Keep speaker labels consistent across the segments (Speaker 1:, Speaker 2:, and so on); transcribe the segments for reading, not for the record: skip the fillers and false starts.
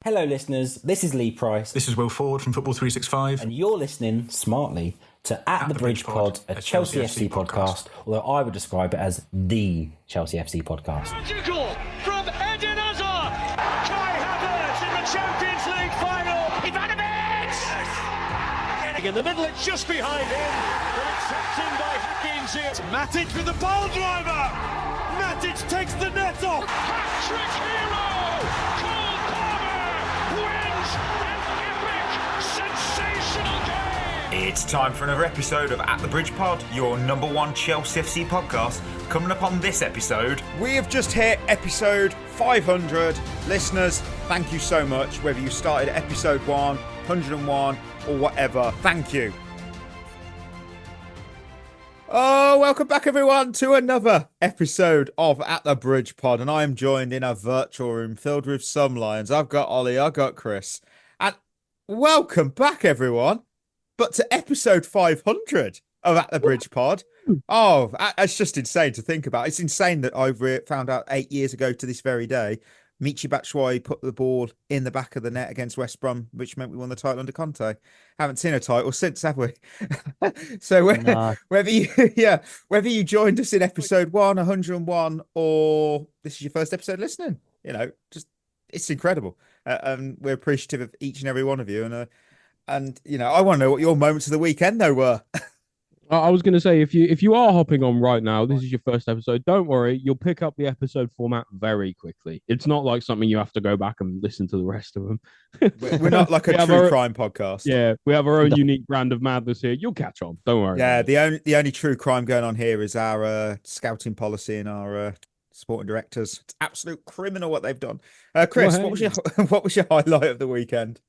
Speaker 1: Hello, listeners. This is Lee Price,
Speaker 2: This is Will Ford from Football 365.
Speaker 1: and you're listening smartly to At the Bridge Pod, a Chelsea FC podcast, although I would describe it as the Chelsea FC podcast.
Speaker 3: Magical from Eden Hazard. Kai Havertz in the Champions League final. Ivanovic! In the middle, it's just behind him. But it's tapped in by Hakim Ziyech. Matic with the ball driver. Matic takes the net off. Hat-trick hero. Cole Palmer wins an epic, sensational game.
Speaker 4: It's time for another episode of At the Bridge Pod, your number one Chelsea FC podcast. Coming up on this episode,
Speaker 5: we have just hit episode 500. Listeners, thank you so much. Whether you started at episode 1, 101, or whatever, thank you. Oh, welcome back, everyone, to another episode of At the Bridge Pod. And I am joined in a virtual room filled with some lions. I've got Ollie, I've got Chris. And welcome back, everyone. But to episode 500 of At the Bridge Pod. Oh, it's just insane to think about. It's insane that I found out 8 years ago to this very day, Michy Batshuayi put the ball in the back of the net against West Brom, which meant we won the title under Conte. Haven't seen a title since, have we? So whether you joined us in episode 101, or this is your first episode listening, it's incredible. And we're appreciative of each and every one of you. And I want to know what your moments of the weekend though were.
Speaker 6: I was going to say, if you are hopping on right now, this is your first episode. Don't worry, you'll pick up the episode format very quickly. It's not like something you have to go back and listen to the rest of them.
Speaker 5: We're not like a true crime podcast.
Speaker 6: Yeah, we have our own unique brand of madness here. You'll catch on. Don't worry.
Speaker 5: Yeah, the only true crime going on here is our scouting policy and our sporting directors. It's absolute criminal what they've done. Chris, what was your highlight of the weekend?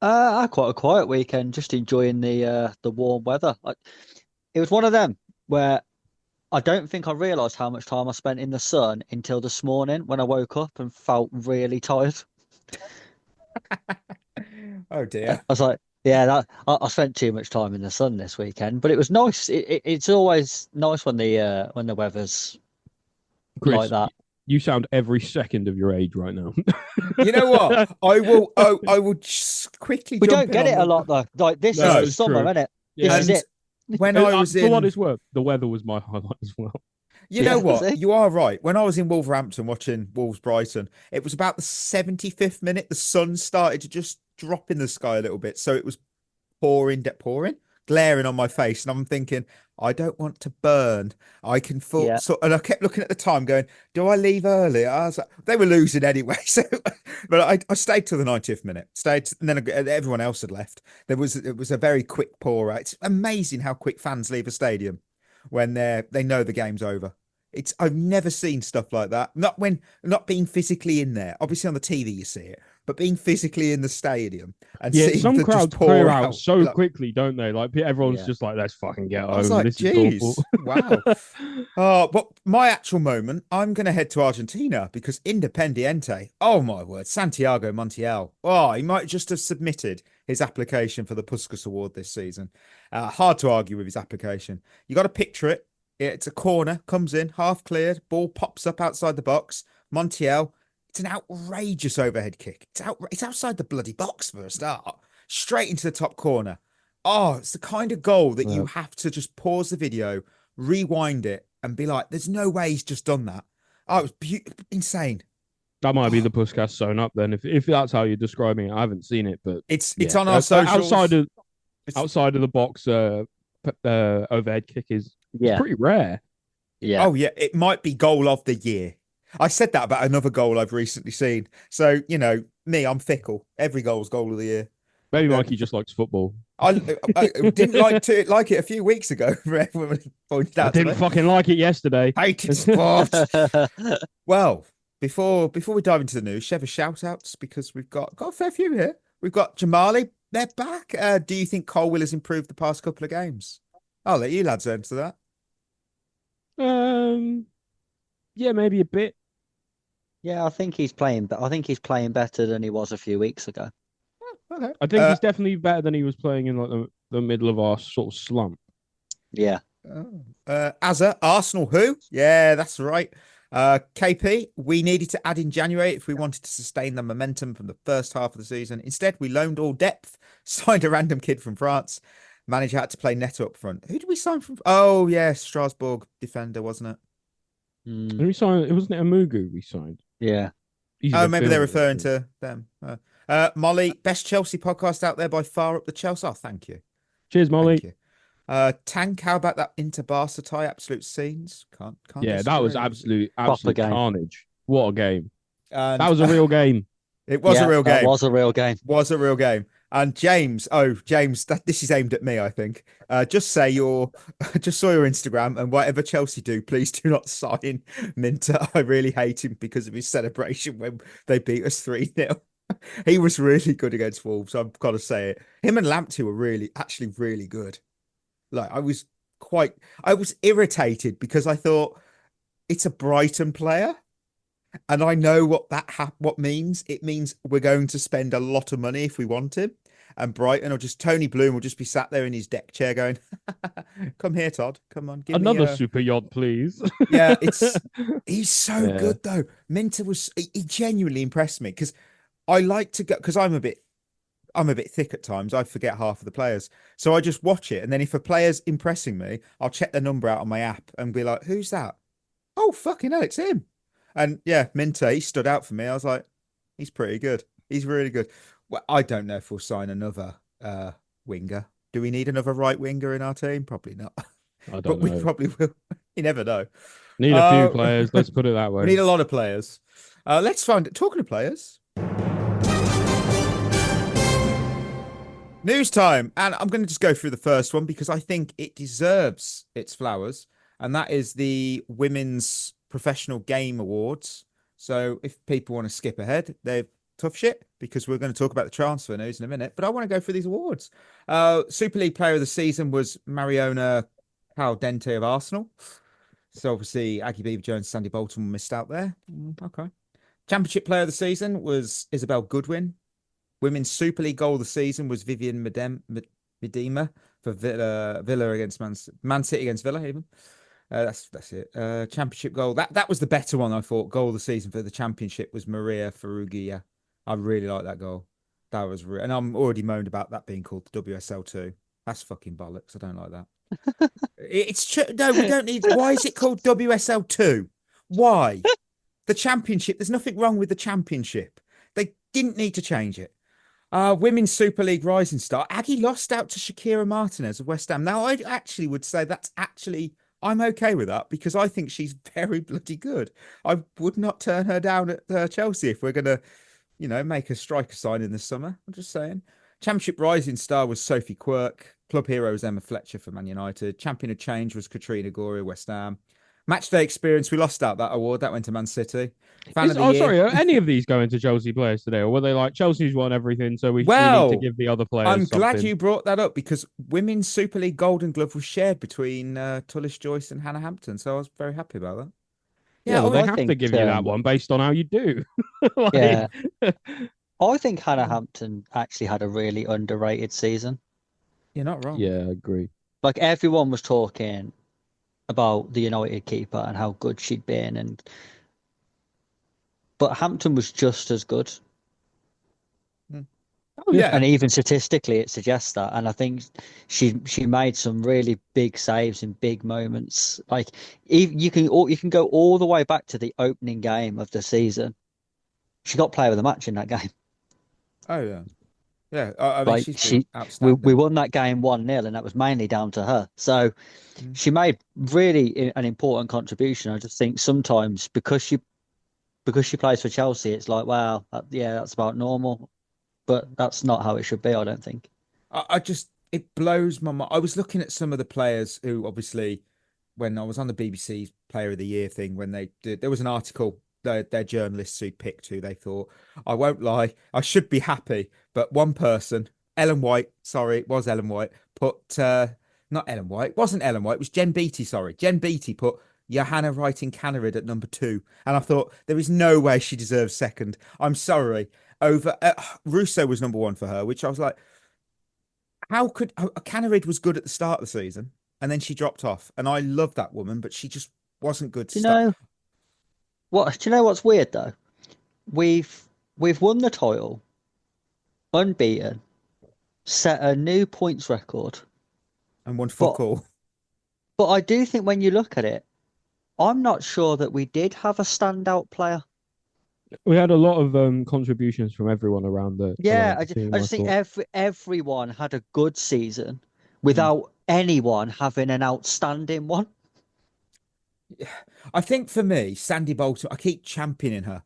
Speaker 7: I had quite a quiet weekend, just enjoying the warm weather. It was one of them where I don't think I realised how much time I spent in the sun until this morning when I woke up and felt really tired.
Speaker 5: Oh dear!
Speaker 7: I was like, yeah, I spent too much time in the sun this weekend, but it was nice. It's always nice when the weather's
Speaker 6: Chris,
Speaker 7: like that.
Speaker 6: You sound every second of your age right now.
Speaker 5: You know what? I will just quickly.
Speaker 7: We don't get it a lot though. Like this is the summer, isn't it?
Speaker 6: Yeah.
Speaker 7: This is it.
Speaker 5: When I was
Speaker 6: for what it's worth, the weather was my highlight as well.
Speaker 5: You know what? You are right. When I was in Wolverhampton watching Wolves Brighton, it was about the 75th minute. The sun started to just drop in the sky a little bit, so it was pouring, glaring on my face, and I'm thinking, I don't want to burn. I can feel and I kept looking at the time, going, "Do I leave early?" I was like, they were losing anyway, but I stayed till the 90th minute. And then everyone else had left. It was a very quick pour out. It's amazing how quick fans leave a stadium when they know the game's over. I've never seen stuff like that. Not being physically in there. Obviously on the TV you see it, but being physically in the stadium and seeing
Speaker 6: some crowds
Speaker 5: just pour
Speaker 6: clear out so quickly, don't they? Like everyone's just like, let's fucking get
Speaker 5: I was
Speaker 6: home.
Speaker 5: like,
Speaker 6: This
Speaker 5: geez,
Speaker 6: is
Speaker 5: wow. But my actual moment, I'm going to head to Argentina because Independiente, oh my word, Santiago Montiel. Oh, he might just have submitted his application for the Puskas Award this season. Hard to argue with his application. You got to picture it. It's a corner, comes in, half cleared, ball pops up outside the box. Montiel, it's an outrageous overhead kick. It's outside the bloody box for a start. Straight into the top corner. Oh, it's the kind of goal that you have to just pause the video, rewind it, and be like, there's no way he's just done that. Oh, it was insane.
Speaker 6: That might be the Puskas sewn up then. If that's how you're describing it, I haven't seen it, but
Speaker 5: it's on our socials.
Speaker 6: Outside of the box, overhead kick is pretty rare.
Speaker 7: Yeah.
Speaker 5: Oh yeah, it might be goal of the year. I said that about another goal I've recently seen. So me, I'm fickle. Every goal's goal of the year.
Speaker 6: Maybe Mikey just likes football.
Speaker 5: I didn't like it a few weeks ago. Everyone pointed out.
Speaker 6: I didn't fucking like it yesterday.
Speaker 5: Hated sport. Well, before we dive into the news, Shevva shoutouts because we've got a fair few here. We've got Jamali. They're back. Do you think Colwill has improved the past couple of games? I'll let you lads answer that.
Speaker 6: Yeah, maybe a bit.
Speaker 7: Yeah, I think he's playing better than he was a few weeks ago.
Speaker 5: Okay.
Speaker 6: I think he's definitely better than he was playing in like the middle of our sort of slump.
Speaker 7: Yeah.
Speaker 5: Azza, Arsenal who? Yeah, that's right. KP, we needed to add in January if we wanted to sustain the momentum from the first half of the season. Instead, we loaned all depth, signed a random kid from France. Manager had to play Neto up front. Who did we sign from? Oh, yeah, Strasbourg defender, wasn't it?
Speaker 6: And we signed. It wasn't it Amugu we signed.
Speaker 7: Yeah.
Speaker 5: Oh, maybe they're referring to them. Molly, best Chelsea podcast out there by far up the Chelsea. Oh, thank you.
Speaker 6: Cheers, Molly.
Speaker 5: Thank you. Tank, how about that Inter Barca tie? Absolute scenes. Can't
Speaker 6: Yeah, that was absolute
Speaker 7: game.
Speaker 6: carnage. What a game.
Speaker 5: And,
Speaker 6: that was a real game.
Speaker 5: It was a real game.
Speaker 7: It was a real game.
Speaker 5: Was a real game. And James, this is aimed at me, I think. Just saw your Instagram, and whatever Chelsea do, please do not sign Minter. I really hate him because of his celebration when they beat us 3-0. He was really good against Wolves. I've got to say it. Him and Lamptey were really good. Like I was irritated because I thought it's a Brighton player. And I know what means. It means we're going to spend a lot of money if we want him. And Brighton or just Tony Bloom will just be sat there in his deck chair going, come here, Todd. Come on. Give
Speaker 6: Another
Speaker 5: me
Speaker 6: super yacht, please.
Speaker 5: Yeah, he's so good though. Minter he genuinely impressed me because I like to go because I'm a bit thick at times. I forget half of the players. So I just watch it. And then if a player's impressing me, I'll check their number out on my app and be like, who's that? Oh, fucking hell, it's him. And yeah, Minter, he stood out for me. I was like, he's pretty good. He's really good. Well, I don't know if we'll sign another winger. Do we need another right winger in our team? Probably not.
Speaker 6: I don't
Speaker 5: but
Speaker 6: know.
Speaker 5: We probably will. You never know.
Speaker 6: Need a few players. Let's put it that way.
Speaker 5: We need a lot of players. Let's find it. Talking of players. News time. And I'm going to just go through the first one because I think it deserves its flowers. And that is the Women's Professional Game Awards. So if people want to skip ahead, they're tough shit because we're going to talk about the transfer news in a minute. But I want to go through these awards. Super League Player of the Season was Mariona Caldente of Arsenal. So obviously Aggie Beaver-Jones, Sandy Bolton missed out there. Okay. Championship Player of the Season was Isabel Goodwin. Women's Super League Goal of the Season was Vivian Medema for Villa against Man City against Villa even. That's it. Championship goal. That was the better one, I thought. Goal of the season for the championship was Maria Ferrugia. I really like that goal. That was and I'm already moaned about that being called the WSL2. That's fucking bollocks. I don't like that. It's true. No, we don't need. Why is it called WSL2? Why? The championship. There's nothing wrong with the championship. They didn't need to change it. Women's Super League Rising Star. Aggie lost out to Shakira Martinez of West Ham. Now, I actually would say I'm okay with that because I think she's very bloody good. I would not turn her down at Chelsea if we're going to, make a striker sign in the summer. I'm just saying. Championship Rising Star was Sophie Quirk. Club hero was Emma Fletcher for Man United. Champion of Change was Katrina Goria, West Ham. Matchday Experience, we lost out that award. That went to Man City.
Speaker 6: Sorry, are any of these going to Chelsea players today? Or were they like, Chelsea's won everything, so we need to give the other players
Speaker 5: I'm glad
Speaker 6: something?
Speaker 5: you brought that up because Women's Super League Golden Glove was shared between Tullis Joyce and Hannah Hampton, so I was very happy about that.
Speaker 6: Yeah, well, they
Speaker 7: I
Speaker 6: have
Speaker 7: think,
Speaker 6: to give you that one based on how you do.
Speaker 7: Yeah. I think Hannah Hampton actually had a really underrated season.
Speaker 5: You're not wrong.
Speaker 6: Yeah, I agree.
Speaker 7: Like everyone was talking about the United keeper and how good she'd been, but Hampton was just as good.
Speaker 5: Oh, yeah.
Speaker 7: And even statistically, it suggests that. And I think she made some really big saves in big moments. Like you can go all the way back to the opening game of the season. She got player of the match in that game.
Speaker 5: Oh yeah, yeah. I mean,
Speaker 7: Like
Speaker 5: she's outstanding.
Speaker 7: we won that game 1-0, and that was mainly down to her. So she made really an important contribution. I just think sometimes because she plays for Chelsea, it's like, wow, that's about normal. But that's not how it should be, I don't think.
Speaker 5: It blows my mind. I was looking at some of the players who, obviously, when I was on the BBC Player of the Year thing, when there was an article, their journalists who picked who they thought. I won't lie, I should be happy, but one person, Ellen White, sorry, it was Ellen White, put, not Ellen White, it wasn't Ellen White, it was Jen Beattie, sorry. Jen Beattie put Johanna Writing Cannerid at number 2. And I thought, there is no way she deserves second. I'm sorry. Russo was number 1 for her, which I was like, how could Cannerid was good at the start of the season and then she dropped off, and I love that woman, but she just wasn't good to start.
Speaker 7: What do you know? What's weird though? We've won the title, unbeaten, set a new points record.
Speaker 5: And one fuck
Speaker 7: But
Speaker 5: all.
Speaker 7: but I do think when you look at it, I'm not sure that we did have a standout player.
Speaker 6: We had a lot of contributions from everyone around the
Speaker 7: Yeah,
Speaker 6: team,
Speaker 7: I
Speaker 6: I
Speaker 7: just think
Speaker 6: thought.
Speaker 7: everyone had a good season
Speaker 5: Mm.
Speaker 7: without anyone having an outstanding one.
Speaker 5: I think for me, Sandy Bolton, I keep championing her.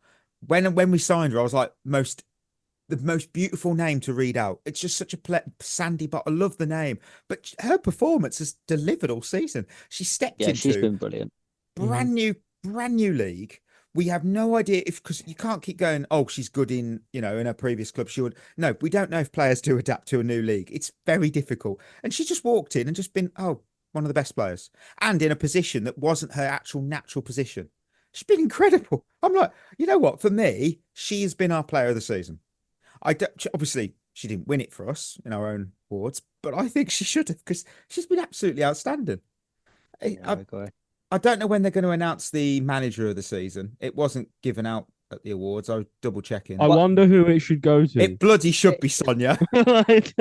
Speaker 5: When we signed her, I was like, the most beautiful name to read out. It's just such a Sandy, but I love the name. But her performance has delivered all season. She stepped
Speaker 7: Yeah, she's
Speaker 5: into
Speaker 7: been brilliant.
Speaker 5: brand new league. We have no idea if, because you can't keep going, oh, she's good in, in her previous club. She would, no, we don't know if players do adapt to a new league. It's very difficult. And she just walked in and just been, oh, one of the best players. And in a position that wasn't her actual natural position. She's been incredible. I'm like, you know what? For me, she has been our player of the season. Obviously, she didn't win it for us in our own awards, but I think she should have because she's been absolutely outstanding. I,
Speaker 7: Yeah,
Speaker 5: I,
Speaker 7: I agree.
Speaker 5: I don't know when they're going to announce the manager of the season. It wasn't given out at the awards. I was double checking.
Speaker 6: I
Speaker 7: What
Speaker 6: wonder who it should go to.
Speaker 5: It bloody should
Speaker 7: it,
Speaker 5: be Sonia.
Speaker 6: Like,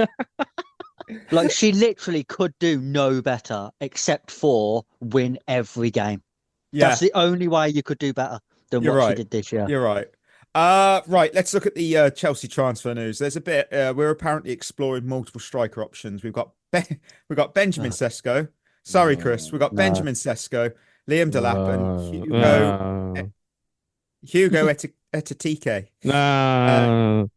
Speaker 7: like she literally could do no better except for win every game.
Speaker 5: Yeah,
Speaker 7: That's the only way you could do better than
Speaker 5: you're
Speaker 7: what she
Speaker 5: right.
Speaker 7: did this year.
Speaker 5: You're right. Right. Let's look at the Chelsea transfer news. There's a bit. We're apparently exploring multiple striker options. We've got Benjamin
Speaker 7: Uh,
Speaker 5: Sesko. Sorry, Chris. We've got
Speaker 7: no.
Speaker 5: Benjamin Sesko, Liam Delap, and
Speaker 6: no,
Speaker 5: Hugo Etatike.
Speaker 6: no.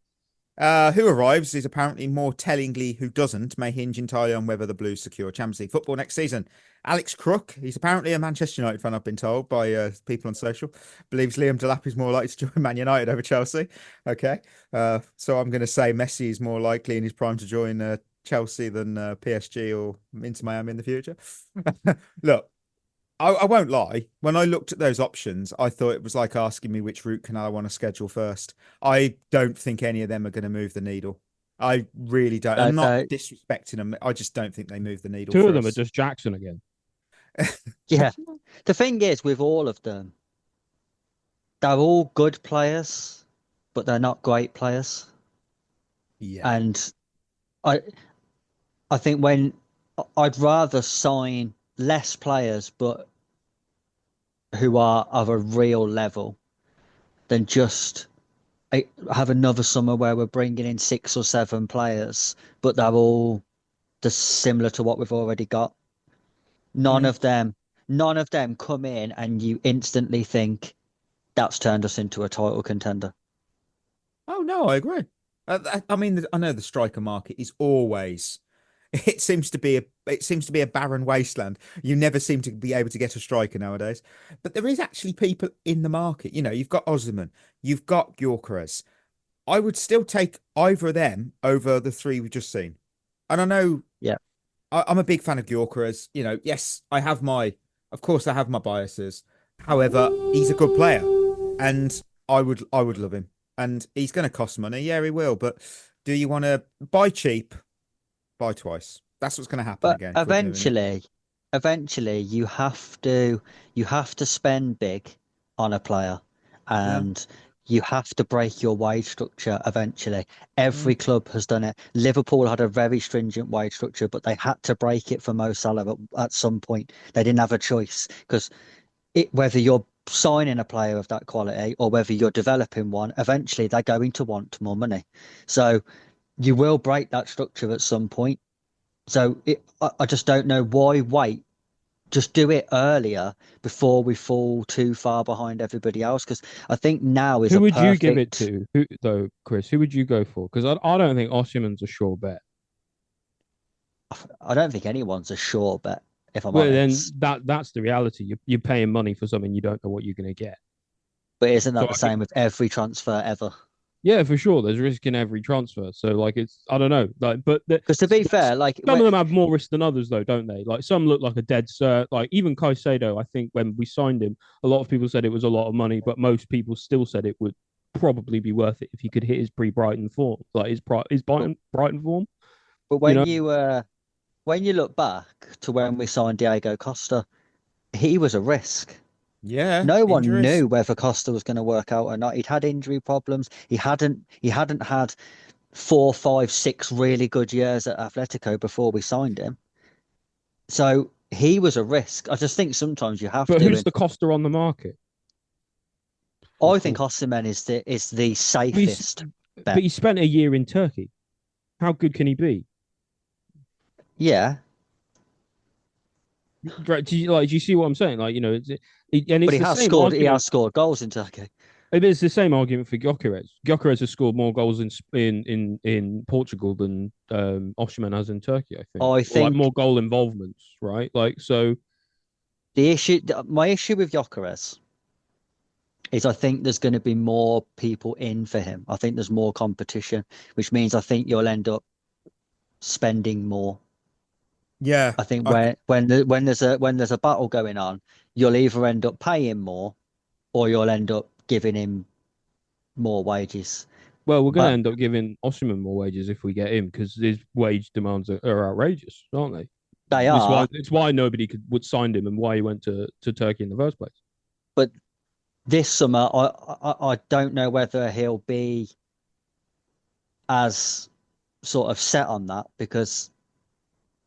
Speaker 5: Who arrives is apparently more tellingly who doesn't may hinge entirely on whether the Blues secure Champions League football next season. Alex Crook, he's apparently a Manchester United fan, I've been told by people on social, believes Liam Delap is more likely to join Man United over Chelsea. Okay. So I'm going to say Messi is more likely in his prime to join Chelsea than PSG or Inter Miami in the future. Look, I won't lie. When I looked at those options, I thought it was like asking me which root canal I want to schedule first. I don't think any of them are going to move the needle. I really don't. I'm not disrespecting them. I just don't think they move the needle.
Speaker 6: Two
Speaker 5: for
Speaker 6: of them
Speaker 5: us.
Speaker 6: are just Jackson again.
Speaker 7: Yeah. The thing is, with all of them, they're all good players, but they're not great players.
Speaker 5: Yeah.
Speaker 7: And I think when I'd rather sign less players, but who are of a real level, than just have another summer where we're bringing in 6 or 7 players, but they're all just similar to what we've already got. None of them come in and you instantly think that's turned us into a title contender.
Speaker 5: Oh no, I agree. I mean, I know the striker market is always. It seems to be a barren wasteland. You never seem to be able to get a striker nowadays. But there is actually people in the market. You've got Osman, you've got Gyökeres. I would still take either of them over the three we've just seen. And I know,
Speaker 7: Yeah,
Speaker 5: I'm a big fan of Gyökeres. Yes, of course, I have my biases. However, he's a good player, and I would love him. And he's going to cost money. Yeah, he will. But do you want to buy cheap? Buy twice. That's what's going to happen
Speaker 7: but
Speaker 5: again.
Speaker 7: eventually you have to spend big on a player, and you have to break your wage structure eventually. Every club has done it. Liverpool had a very stringent wage structure, but they had to break it for Mo Salah at some point. They didn't have a choice because whether you're signing a player of that quality or whether you're developing one, eventually they're going to want more money. So you will break that structure at some point. So I just don't know why wait. Just do it earlier before we fall too far behind everybody else. Because I think now is
Speaker 6: Who
Speaker 7: a
Speaker 6: would you
Speaker 7: perfect...
Speaker 6: give it to? Who though, Chris? Who would you go for? Because I don't think Osimhen's a sure bet.
Speaker 7: I don't think anyone's a sure bet, if I'm
Speaker 6: Well,
Speaker 7: honest.
Speaker 6: then that's the reality. You're paying money for something you don't know what you're going to get.
Speaker 7: But isn't that
Speaker 6: So
Speaker 7: the
Speaker 6: I
Speaker 7: same with every transfer ever?
Speaker 6: Yeah, for sure. There's risk in every transfer. So I don't know. But
Speaker 7: Because to be fair,
Speaker 6: some of them have more risk than others, though, don't they? Like some look like a dead cert. Like even Caicedo, I think when we signed him, a lot of people said it was a lot of money, but most people still said it would probably be worth it if he could hit his pre-Brighton form, like his Brighton form.
Speaker 7: But when you look back to when we signed Diego Costa, he was a risk.
Speaker 5: Yeah,
Speaker 7: No one
Speaker 5: injuries.
Speaker 7: knew whether Costa was going to work out or not. He'd had injury problems. He hadn't had 4, 5, 6 really good years at Atletico before we signed him. So he was a risk. I just think sometimes you have
Speaker 6: But
Speaker 7: to.
Speaker 6: who's the Costa on the market?
Speaker 7: I think Osimhen is the safest
Speaker 6: But
Speaker 7: bet.
Speaker 6: he spent a year in Turkey. How good can he be?
Speaker 7: Yeah,
Speaker 6: Right, do you see what I'm saying? Like, and
Speaker 7: but
Speaker 6: it's
Speaker 7: he
Speaker 6: the
Speaker 7: has
Speaker 6: same
Speaker 7: scored. He
Speaker 6: argument.
Speaker 7: has scored goals in Turkey.
Speaker 6: It's the same argument for Gyökeres. Gyökeres has scored more goals in Portugal than Osimhen has in Turkey, I think.
Speaker 7: I
Speaker 6: Or like
Speaker 7: think
Speaker 6: more goal involvements, right? Like, so
Speaker 7: my issue with Gyökeres is I think there's going to be more people in for him. I think there's more competition, which means I think you'll end up spending more.
Speaker 5: Yeah,
Speaker 7: I think when there's a battle going on, you'll either end up paying more or you'll end up giving him more wages.
Speaker 6: well, we're going to
Speaker 7: But
Speaker 6: end up giving Osimhen more wages if we get him because his wage demands are outrageous, aren't they?
Speaker 7: they are.
Speaker 6: It's why nobody would sign him and why he went to Turkey in the first place.
Speaker 7: But this summer, I don't know whether he'll be as sort of set on that because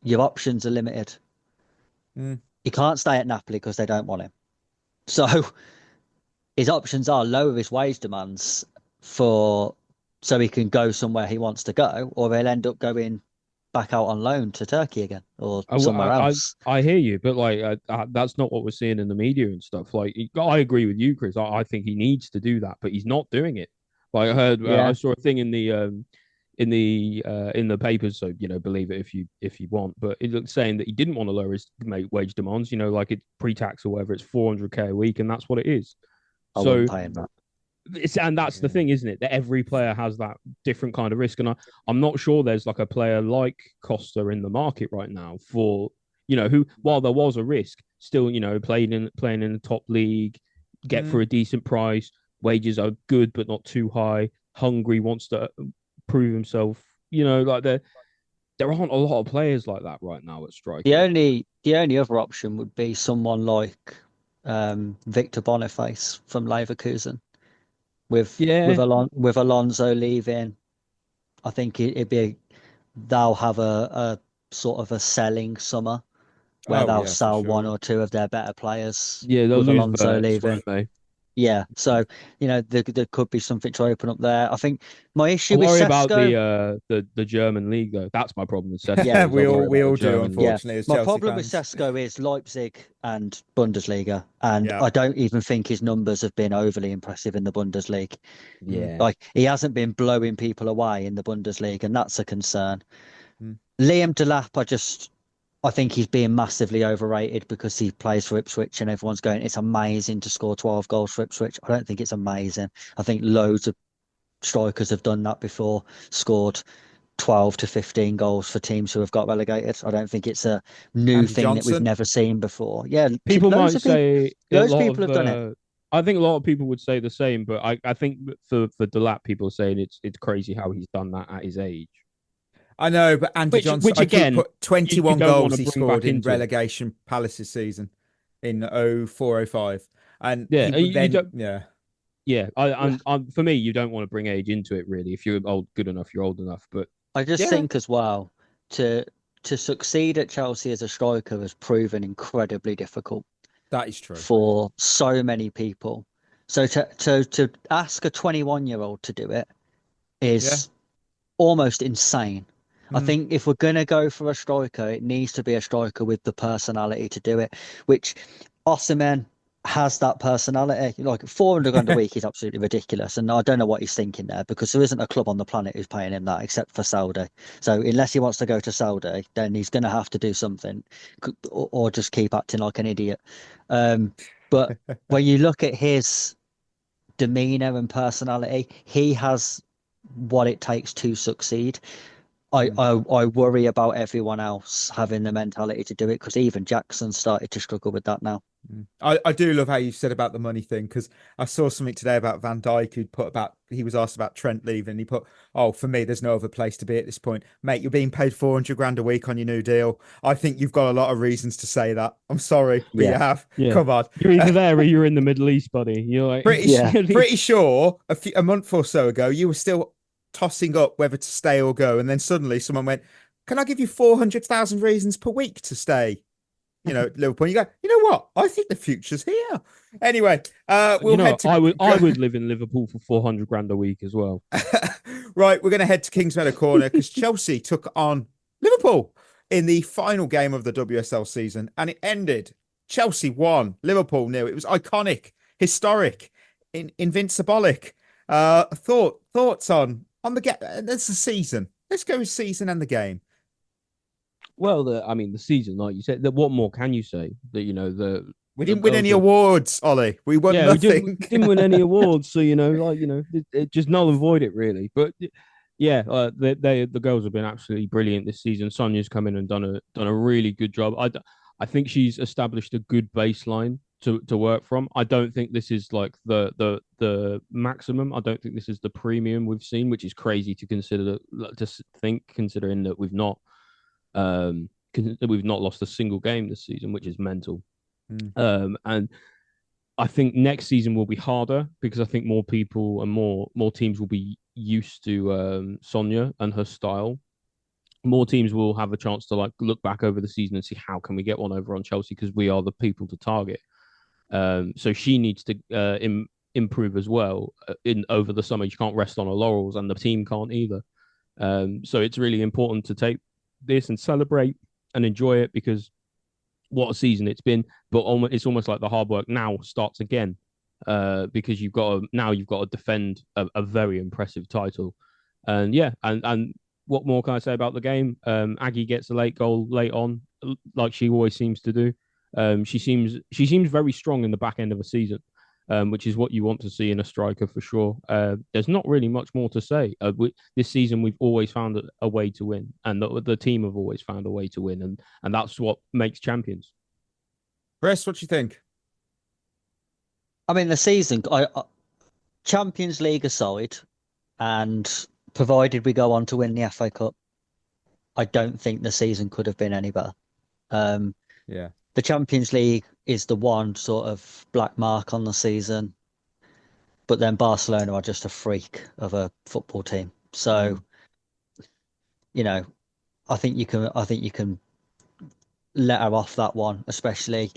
Speaker 7: your options are limited. He can't stay at Napoli because they don't want him. So his options are lower his wage demands so he can go somewhere he wants to go, or he'll end up going back out on loan to Turkey again or somewhere else.
Speaker 6: I hear you, but like that's not what we're seeing in the media and stuff. Like I agree with you, Chris. I think he needs to do that, but he's not doing it. Like I heard, I saw a thing in the papers. So believe it if you want, but it's saying that he didn't want to lower his wage demands. Like it's pre-tax or whatever. It's 400k a week, and that's what it is.
Speaker 7: I wouldn't pay him that.
Speaker 6: And that's the thing, isn't it? That every player has that different kind of risk, and I'm not sure there's like a player like Costa in the market right now for who, while there was a risk, still playing in the top league, get for a decent price, wages are good but not too high, hungry, wants to prove himself. Like there aren't a lot of players like that right now at striker.
Speaker 7: The only other option would be someone like Victor Boniface from Leverkusen. With Alonso leaving, I think they'll have a sort of a selling summer where they'll sell one or two of their better players.
Speaker 6: Yeah, they'll
Speaker 7: with
Speaker 6: lose
Speaker 7: Alonso
Speaker 6: Verts,
Speaker 7: leaving.
Speaker 6: won't they?
Speaker 7: Yeah, so there could be something to open up there. I think my issue
Speaker 6: I
Speaker 7: with
Speaker 6: worry
Speaker 7: Sesko,
Speaker 6: about the German league though. That's my problem with Sesko.
Speaker 5: Yeah,
Speaker 6: is
Speaker 5: we
Speaker 6: I worry
Speaker 5: all
Speaker 6: about the
Speaker 5: do,
Speaker 6: German league.
Speaker 5: unfortunately. As
Speaker 7: my
Speaker 5: Chelsea
Speaker 7: problem
Speaker 5: fans.
Speaker 7: with Sesko is Leipzig and Bundesliga, and I don't even think his numbers have been overly impressive in the Bundesliga.
Speaker 6: Yeah,
Speaker 7: Like he hasn't been blowing people away in the Bundesliga, and that's a concern. Liam Delap, I think he's being massively overrated because he plays for Ipswich and everyone's going, it's amazing to score 12 goals for Ipswich. I don't think it's amazing. I think loads of strikers have done that before, scored 12 to 15 goals for teams who have got relegated. I don't think it's a new
Speaker 5: Andy
Speaker 7: thing
Speaker 5: Johnson.
Speaker 7: that we've never seen before. Yeah,
Speaker 6: people might
Speaker 7: loads
Speaker 6: say
Speaker 7: those people have done it.
Speaker 6: I think a lot of people would say the same, but I think for Delap, people are saying it's crazy how he's done that at his age.
Speaker 5: I know, but Andy Johnson,
Speaker 6: which again,
Speaker 5: put 21
Speaker 6: you don't
Speaker 5: goals
Speaker 6: wanna
Speaker 5: he
Speaker 6: bring
Speaker 5: scored
Speaker 6: back
Speaker 5: in
Speaker 6: into it.
Speaker 5: relegation Palace's season in 04-05. And
Speaker 6: Yeah,
Speaker 5: he would
Speaker 6: you
Speaker 5: then,
Speaker 6: don't-
Speaker 5: yeah.
Speaker 6: Yeah, for me, you don't want to bring age into it really. If you're good enough, you're old enough. But
Speaker 7: I just think as well to succeed at Chelsea as a striker has proven incredibly difficult.
Speaker 5: That is true.
Speaker 7: For so many people. So to ask a 21-year-old to do it is almost insane. I think if we're going to go for a striker, it needs to be a striker with the personality to do it, which Osimhen has that personality. Like 400 grand a week is absolutely ridiculous. And I don't know what he's thinking there because there isn't a club on the planet who's paying him that except for Saudi. So unless he wants to go to Saudi, then he's going to have to do something or just keep acting like an idiot. But when you look at his demeanor and personality, he has what it takes to succeed. I worry about everyone else having the mentality to do it because even Jackson started to struggle with that now.
Speaker 5: I do love how you said about the money thing, because I saw something today about Van Dijk who put about, he was asked about Trent leaving, and he put, "Oh, for me, there's no other place to be at this point, mate. You're being paid 400 grand a week on your new deal. I think you've got a lot of reasons to say that. I'm sorry, but you
Speaker 7: Yeah.
Speaker 5: have.
Speaker 6: Yeah.
Speaker 5: Come on."
Speaker 6: You're either there or you're in the Middle East, buddy. You're like,
Speaker 7: Yeah.
Speaker 5: Pretty sure a month or so ago you were still tossing up whether to stay or go, and then suddenly someone went, "Can I give you 400,000 reasons per week to stay?" Liverpool. You go, "You know what? I think the future's here." Anyway, we'll head to.
Speaker 6: I would live in Liverpool for 400 grand a week as well.
Speaker 5: Right, we're going to head to Kingsmeadow Corner because Chelsea took on Liverpool in the final game of the WSL season, and it ended Chelsea 1, Liverpool 0. It was iconic, historic, invincibilic. Thoughts on the game? That's the season. Let's go with season and the game.
Speaker 6: Well, the season, like you said, what more can you say?
Speaker 5: We didn't win any awards, Ollie. We won nothing.
Speaker 6: We didn't win any awards, so it just null and void it really. But yeah, the girls have been absolutely brilliant this season. Sonia's come in and done a really good job. I think she's established a good baseline to work from. I don't think this is like the maximum. I don't think this is the premium we've seen, which is crazy to consider, considering that we've not lost a single game this season, which is mental. And I think next season will be harder because I think more people and more teams will be used to Sonia and her style. More teams will have a chance to like look back over the season and see how can we get one over on Chelsea, because we are the people to target. So she needs to improve as well over the summer. You can't rest on her laurels, and the team can't either. So it's really important to take this and celebrate and enjoy it, because what a season it's been. But it's almost like the hard work now starts again, because you've got to defend a very impressive title. And yeah, and what more can I say about the game? Aggie gets a late goal late on, like she always seems to do. She seems very strong in the back end of a season, which is what you want to see in a striker for sure. There's not really much more to say. This season, we've always found a way to win, and the team have always found a way to win, and that's what makes champions.
Speaker 5: Chris, what do you think?
Speaker 7: I mean, the season, Champions League aside, and provided we go on to win the FA Cup, I don't think the season could have been any better.
Speaker 5: Yeah.
Speaker 7: The Champions League is the one sort of black mark on the season, but then Barcelona are just a freak of a football team. So, I think you can let her off that one, especially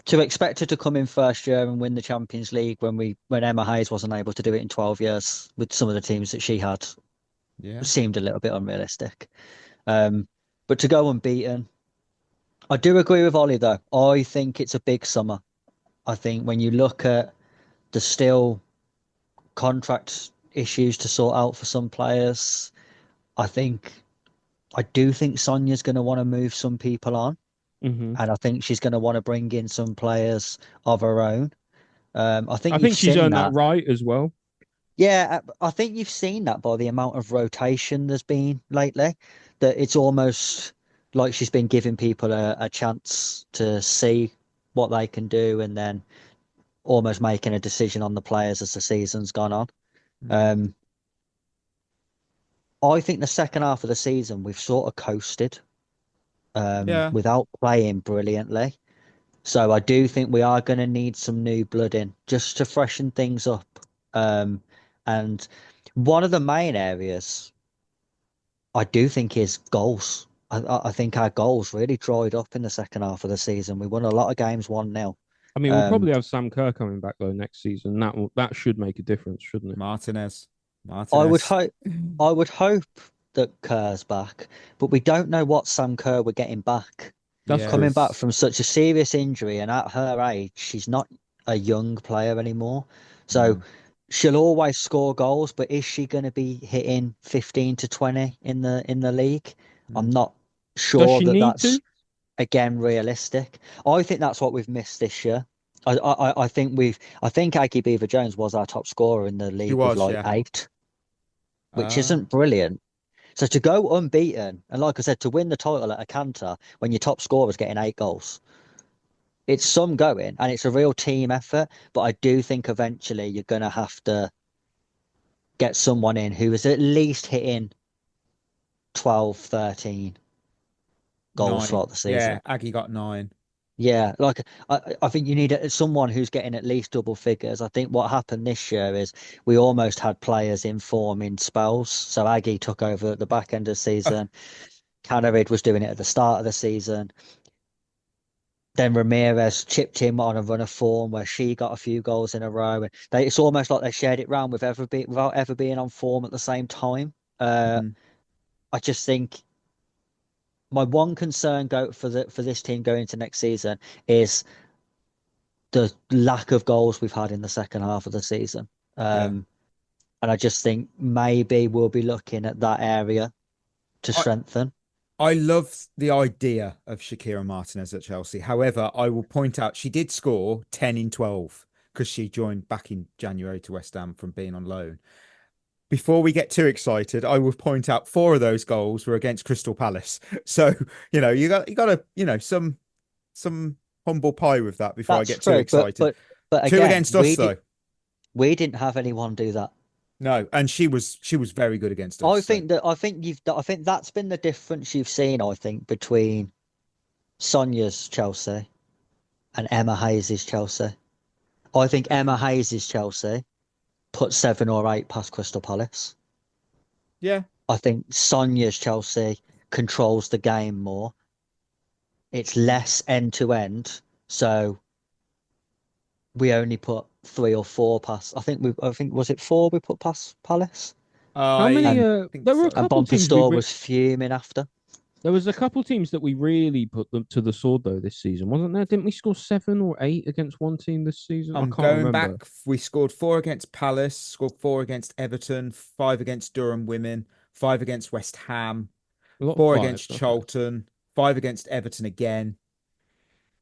Speaker 7: to expect her to come in first year and win the Champions League when Emma Hayes wasn't able to do it in 12 years with some of the teams that she had.
Speaker 5: Yeah.
Speaker 7: Seemed a little bit unrealistic. But to go unbeaten, I do agree with Ollie though. I think it's a big summer. I think when you look at the still contract issues to sort out for some players, I do think Sonia's going to want to move some people on.
Speaker 6: Mm-hmm.
Speaker 7: And I think she's going to want to bring in some players of her own. I think
Speaker 6: she's earned that right as well.
Speaker 7: Yeah, I think you've seen that by the amount of rotation there's been lately, that it's almost like she's been giving people a chance to see what they can do, and then almost making a decision on the players as the season's gone on. I think the second half of the season we've sort of coasted without playing brilliantly. So I do think we are going to need some new blood in just to freshen things up. And one of the main areas I do think is goals. I think our goals really dried up in the second half of the season. We won a lot of games 1-0.
Speaker 6: I mean, we'll probably have Sam Kerr coming back though next season. That should make a difference, shouldn't it?
Speaker 5: Martinez.
Speaker 7: I would hope that Kerr's back, but we don't know what Sam Kerr we're getting back.
Speaker 6: That's
Speaker 7: coming back from such a serious injury, and at her age, she's not a young player anymore. So she'll always score goals, but is she going to be hitting 15 to 20 in the league? I'm not sure that's again realistic. I think that's what we've missed this year. I think Aggie Beaver-Jones was our top scorer in the league with 8, which isn't brilliant. So to go unbeaten, and like I said, to win the title at a canter when your top scorer is getting 8 goals, it's some going, and it's a real team effort. But I do think eventually you're going to have to get someone in who is at least hitting 12, 13 goals
Speaker 5: 9.
Speaker 7: throughout the season.
Speaker 5: Yeah, Aggie got 9.
Speaker 7: Yeah, like I think you need someone who's getting at least double figures. I think what happened this year is we almost had players in form in spells. So Aggie took over at the back end of the season. Canarid was doing it at the start of the season. Then Ramirez chipped him on a run of form where she got a few goals in a row. And it's almost like they shared it round without ever being on form at the same time. I just think my one concern for this team going into next season is the lack of goals we've had in the second half of the season. And I just think maybe we'll be looking at that area to strengthen.
Speaker 5: I love the idea of Shakira Martinez at Chelsea. However, I will point out she did score 10 in 12 because she joined back in January to West Ham from being on loan. Before we get too excited, I will point out 4 of those goals were against Crystal Palace. So, you got to, some humble pie with that before
Speaker 7: That's
Speaker 5: I get
Speaker 7: true,
Speaker 5: too excited.
Speaker 7: But
Speaker 5: 2
Speaker 7: again,
Speaker 5: against us, though.
Speaker 7: We didn't have anyone do that.
Speaker 5: No, and she was very good against us.
Speaker 7: I think that's been the difference you've seen, I think, between Sonia's Chelsea and Emma Hayes' Chelsea. I think Emma Hayes' Chelsea put 7 or 8 past Crystal Palace.
Speaker 5: Yeah.
Speaker 7: I think Sonia's Chelsea controls the game more. It's less end to end, so we only put 3 or 4 past. I think was it 4 we put past Palace?
Speaker 6: How many? There were a
Speaker 7: And
Speaker 6: couple teams.
Speaker 7: Store was fuming after.
Speaker 6: There was a couple teams that we really put them to the sword though this season, wasn't there? Didn't we score 7 or 8 against one team this season? I can't remember.
Speaker 5: Back, we scored 4 against Palace, scored 4 against Everton, 5 against Durham Women, 5 against West Ham, 4 against Charlton, 5 against Everton again.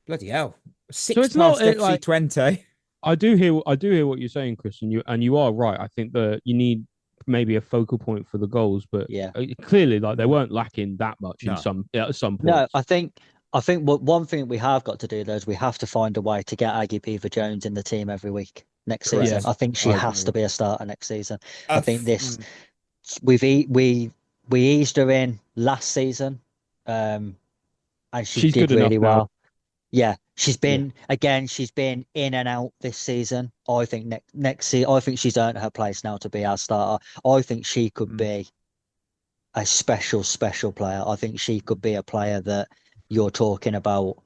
Speaker 5: Bloody hell! 6
Speaker 6: so it's
Speaker 5: past
Speaker 6: not
Speaker 5: FC Twente.
Speaker 6: I do hear what you're saying, Chris, and you are right. I think that you need maybe a focal point for the goals, but clearly, like they weren't lacking that much at some points.
Speaker 7: No, I think one thing we have got to do though is we have to find a way to get Aggie Beaver-Jones in the team every week next season.
Speaker 6: Yes,
Speaker 7: I think she has to be a starter next season. I think we eased her in last season, and she did really well. Yeah, she's been in and out this season. I think next season, I think she's earned her place now to be our starter. I think she could be a special player. I think she could be a player that you're talking about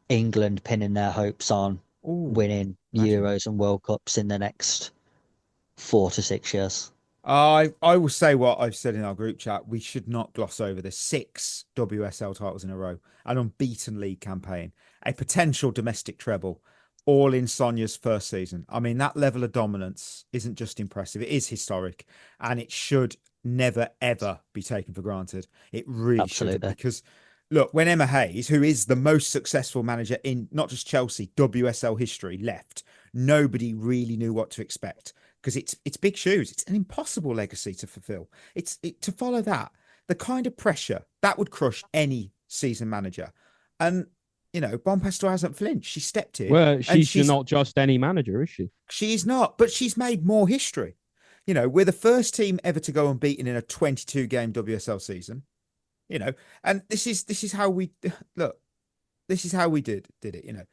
Speaker 7: England pinning their hopes on winning Euros and World Cups in the next 4 to 6 years.
Speaker 5: I will say what I've said in our group chat. We should not gloss over the 6 WSL titles in a row, an unbeaten league campaign, a potential domestic treble, all in Sonia's first season. I mean, that level of dominance isn't just impressive, it is historic, and it should never, ever be taken for granted. It really should. Because, look, when Emma Hayes, who is the most successful manager in not just Chelsea, WSL history, left, nobody really knew what to expect. Because it's big shoes. It's an impossible legacy to fulfill. To follow that, the kind of pressure that would crush any season manager. And, Bonpastor hasn't flinched. She stepped in.
Speaker 6: Well, she's not just any manager, is she?
Speaker 5: She is not, but she's made more history. We're the first team ever to go unbeaten in a 22-game WSL season. And this is how we look. This is how we did it.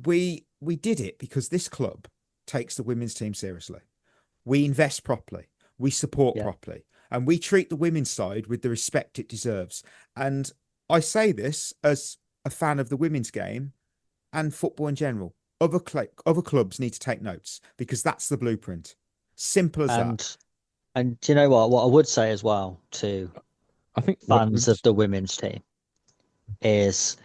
Speaker 5: We did it because this club takes the women's team seriously. We invest properly, we support properly, and we treat the women's side with the respect it deserves. And I say this as a fan of the women's game and football in general. Other clubs need to take notes because that's the blueprint. Simple as that.
Speaker 7: And do you know what? What I would say as well to fans of the women's team is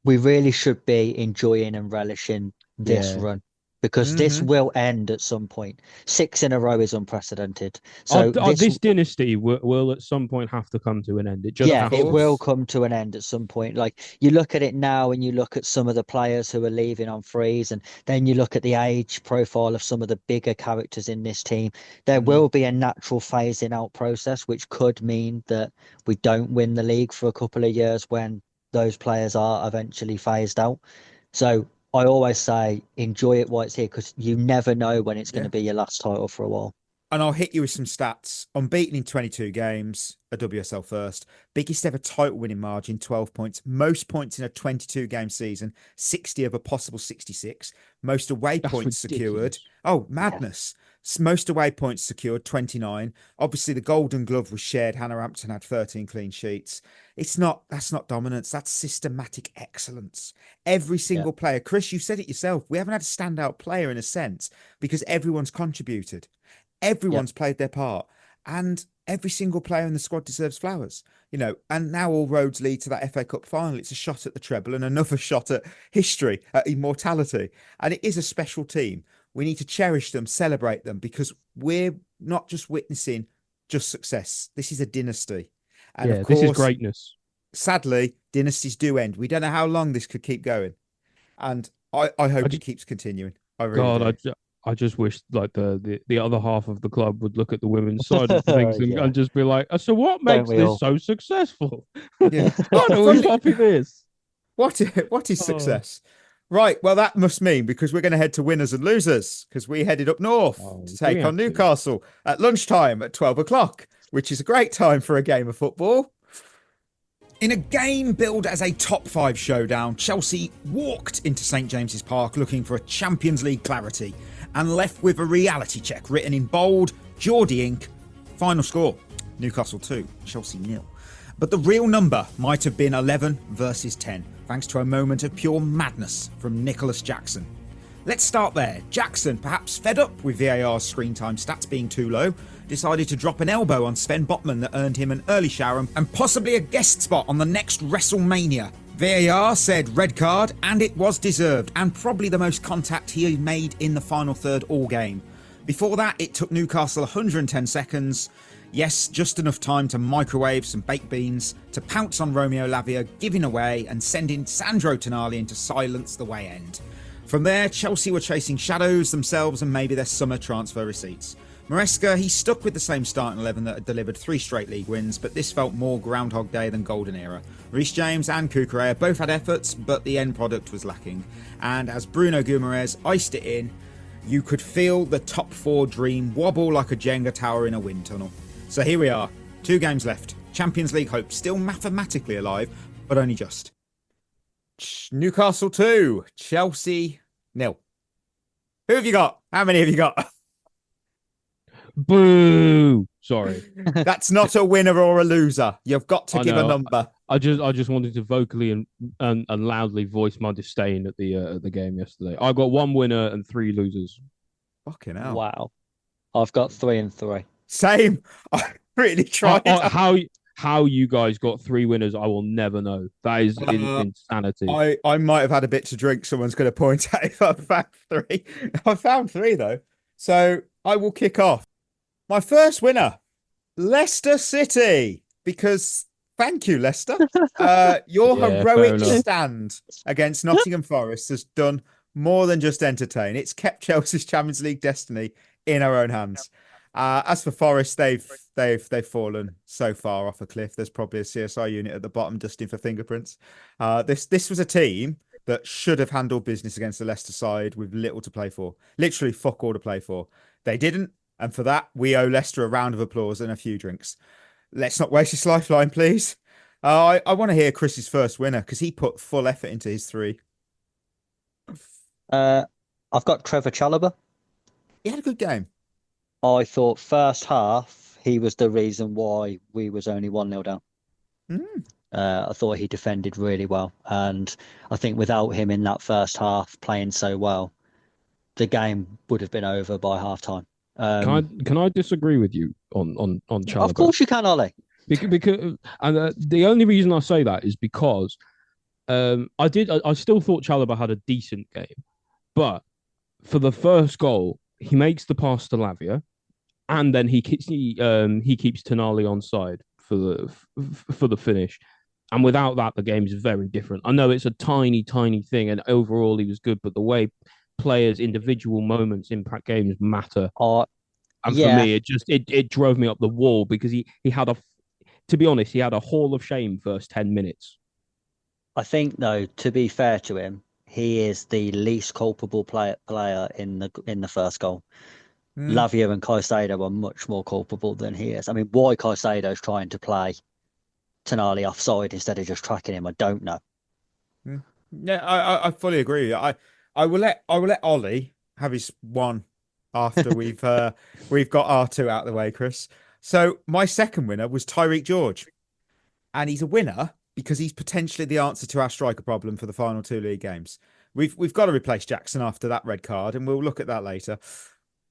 Speaker 7: we really should be enjoying and relishing this run. Because this will end at some point. 6 in a row is unprecedented. So
Speaker 6: this dynasty will at some point have to come to an end.
Speaker 7: It will come to an end at some point. Like you look at it now, and you look at some of the players who are leaving on frees, and then you look at the age profile of some of the bigger characters in this team. There will be a natural phasing out process, which could mean that we don't win the league for a couple of years when those players are eventually phased out. So I always say enjoy it while it's here because you never know when it's going to
Speaker 5: Yeah.
Speaker 7: be your last title for a while.
Speaker 5: And I'll hit you with some stats. Unbeaten in 22 games, a WSL first. Biggest ever title winning margin, 12 points. Most points in a 22 game season, 60 of a possible 66. Most away
Speaker 6: That's
Speaker 5: points secured.
Speaker 6: ridiculous.
Speaker 5: Oh, madness. Most away points secured, 29. Obviously, the Golden Glove was shared. Hannah Hampton had 13 clean sheets. That's not dominance. That's systematic excellence. Every single player. Chris, you said it yourself. We haven't had a standout player in a sense because everyone's contributed. Everyone's played their part, and every single player in the squad deserves flowers, and now all roads lead to that FA Cup final. It's a shot at the treble and another shot at history, at immortality. And it is a special team. We need to cherish them, celebrate them, because we're not just witnessing just success. This is a dynasty. And of course,
Speaker 6: this is greatness.
Speaker 5: Sadly, dynasties do end. We don't know how long this could keep going. And I hope it keeps continuing. I really do.
Speaker 6: I just wish like the other half of the club would look at the women's side of things and just be like, so what makes this so successful?
Speaker 5: Yeah.
Speaker 6: Why do we copy this?
Speaker 5: What is success? Right. Well, that must mean because we're going to head to winners and losers because we headed up north to take on Newcastle at lunchtime at 12 o'clock, which is a great time for a game of football. In a game billed as a top 5 showdown, Chelsea walked into St James's Park looking for a Champions League clarity and left with a reality check written in bold, Geordie ink. Final score, Newcastle 2, Chelsea 0. But the real number might have been 11 versus 10, thanks to a moment of pure madness from Nicolas Jackson. Let's start there. Jackson, perhaps fed up with VAR's screen time stats being too low, decided to drop an elbow on Sven Botman that earned him an early shower and possibly a guest spot on the next WrestleMania. VAR said red card, and it was deserved, and probably the most contact he made in the final third all game. Before that, it took Newcastle 110 seconds. Yes, just enough time to microwave some baked beans, to pounce on Romeo Lavia, giving away and sending Sandro Tonali into silence the way end. From there, Chelsea were chasing shadows themselves and maybe their summer transfer receipts. Maresca, he stuck with the same starting 11 that had delivered 3 straight league wins, but this felt more Groundhog Day than Golden Era. Reece James and Cucurella both had efforts, but the end product was lacking. And as Bruno Guimaraes iced it in, you could feel the top 4 dream wobble like a Jenga tower in a wind tunnel. So here we are, 2 games left. Champions League hope still mathematically alive, but only just. Newcastle 2, Chelsea 0. Who have you got? How many have you got?
Speaker 6: Boo! Sorry,
Speaker 5: that's not a winner or a loser. You've got to give a number.
Speaker 6: I just wanted to vocally and loudly voice my disdain at the game yesterday. I got 1 winner and 3 losers.
Speaker 5: Fucking hell!
Speaker 7: Wow, I've got 3 and 3.
Speaker 5: Same. I really tried.
Speaker 6: How you guys got 3 winners, I will never know. That is insanity.
Speaker 5: I might have had a bit to drink. Someone's going to point out if I found 3. I found 3 though, so I will kick off. My first winner, Leicester City, because thank you, Leicester. Your heroic stand against Nottingham Forest has done more than just entertain. It's kept Chelsea's Champions League destiny in our own hands. As for Forest, they've fallen so far off a cliff. There's probably a CSI unit at the bottom dusting for fingerprints. This was a team that should have handled business against the Leicester side with little to play for. Literally fuck all to play for. They didn't. And for that, we owe Leicester a round of applause and a few drinks. Let's not waste his lifeline, please. I want to hear Chris's first winner because he put full effort into his 3.
Speaker 7: I've got Trevor Chalobah.
Speaker 5: He had a good game.
Speaker 7: I thought first half, he was the reason why we was only 1-0 down. I thought he defended really well. And I think without him in that first half playing so well, the game would have been over by half time.
Speaker 6: Can I disagree with you on Chalobah?
Speaker 7: Of course you can, Ollie.
Speaker 6: Because the only reason I say that is because I still thought Chalobah had a decent game, but for the first goal he makes the pass to Lavia, and then he keeps Tonali onside for the finish, and without that the game is very different. I know it's a tiny thing, and overall he was good, but the way players' individual moments impact games matter. And for me, it drove me up the wall because he had to be honest, he had a hall of shame first 10 minutes.
Speaker 7: I think though, to be fair to him, he is the least culpable player in the first goal.
Speaker 5: Mm.
Speaker 7: Lavia and Caicedo are much more culpable than he is. I mean, why Caicedo's trying to play Tonali offside instead of just tracking him, I don't know.
Speaker 5: Yeah, I fully agree. I will let Ollie have his one after we've got our two out of the way, Chris. So my second winner was Tyreek George, and he's a winner because he's potentially the answer to our striker problem for the final two league games. We've got to replace Jackson after that red card, and we'll look at that later.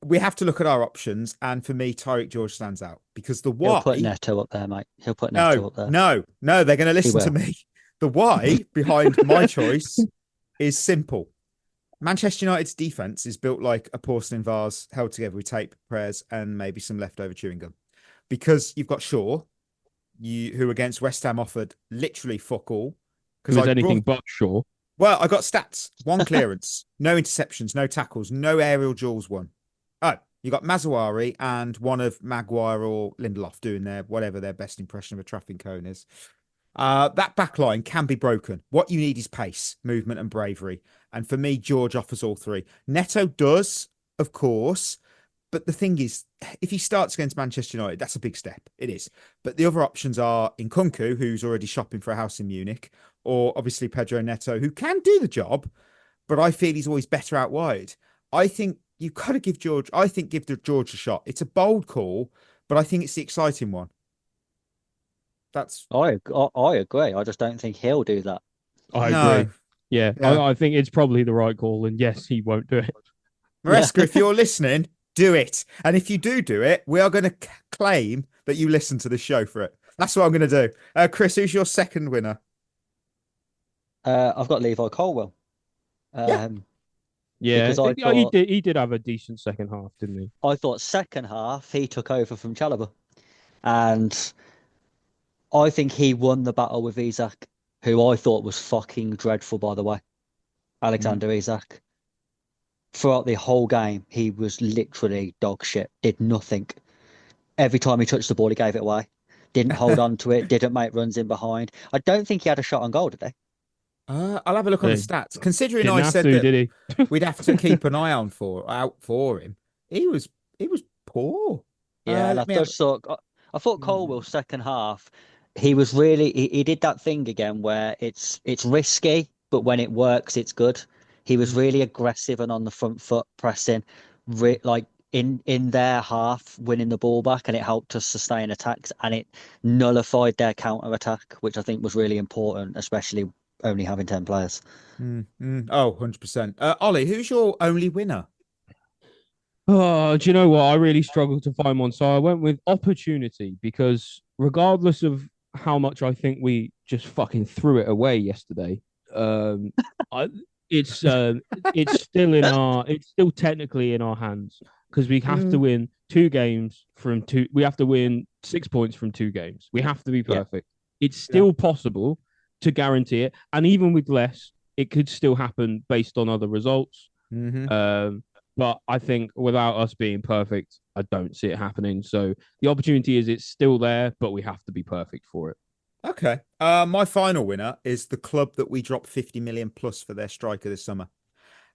Speaker 5: We have to look at our options, and for me, Tyreek George stands out because the why.
Speaker 7: He'll put Neto up there, mate. He'll put Neto up there.
Speaker 5: No, they're going to listen to me. The why behind my choice is simple. Manchester United's defense is built like a porcelain vase held together with tape, prayers, and maybe some leftover chewing gum. Because you've got Shaw, who against West Ham offered literally fuck all.
Speaker 6: Because was anything but Shaw.
Speaker 5: Well, I got stats: 1 clearance, no interceptions, no tackles, no aerial duels won. Oh, you got Mazzawari and one of Maguire or Lindelof doing whatever their best impression of a traffic cone is. That back line can be broken. What you need is pace, movement, and bravery. And for me, George offers all three. Neto does, of course. But the thing is, if he starts against Manchester United, that's a big step. It is. But the other options are Nkunku, who's already shopping for a house in Munich, or obviously Pedro Neto, who can do the job, but I feel he's always better out wide. I think you've got to give George a shot. It's a bold call, but I think it's the exciting one.
Speaker 7: I agree. I just don't think he'll do that.
Speaker 6: I agree. Yeah. I think it's probably the right call, and yes, he won't do it.
Speaker 5: Maresca, if you're listening, do it. And if you do it, we are going to claim that you listen to the show for it. That's what I'm going to do. Chris, who's your second winner?
Speaker 7: I've got Levi Colwill.
Speaker 6: He did have a decent second half, didn't he?
Speaker 7: I thought second half he took over from Chalobah, and I think he won the battle with Isak, who I thought was fucking dreadful, by the way. Alexander Isak. Throughout the whole game, he was literally dog shit. Did nothing. Every time he touched the ball, he gave it away. Didn't hold on to it. Didn't make runs in behind. I don't think he had a shot on goal today.
Speaker 5: I'll have a look on the stats. Considering I said that we'd have to keep an eye out for him, he was poor.
Speaker 7: Yeah, I thought Colwill's second half, he was really he did that thing again where it's risky, but when it works, it's good. He was really aggressive and on the front foot, pressing, like in their half, winning the ball back, and it helped us sustain attacks, and it nullified their counter attack, which I think was really important, especially only having 10 players.
Speaker 5: Oh, 100%. Ollie, who's your only winner?
Speaker 6: Oh, do you know what? I really struggled to find one. So I went with opportunity because regardless of how much I think we just fucking threw it away yesterday, it's still technically in our hands because we have to win 2 games from 2. We have to win 6 points from 2 games. We have to be perfect. Yeah. It's still possible to guarantee it, and even with less, it could still happen based on other results. But I think without us being perfect, I don't see it happening. So the opportunity it's still there, but we have to be perfect for it.
Speaker 5: Okay. My final winner is the club that we dropped 50 million plus for their striker this summer.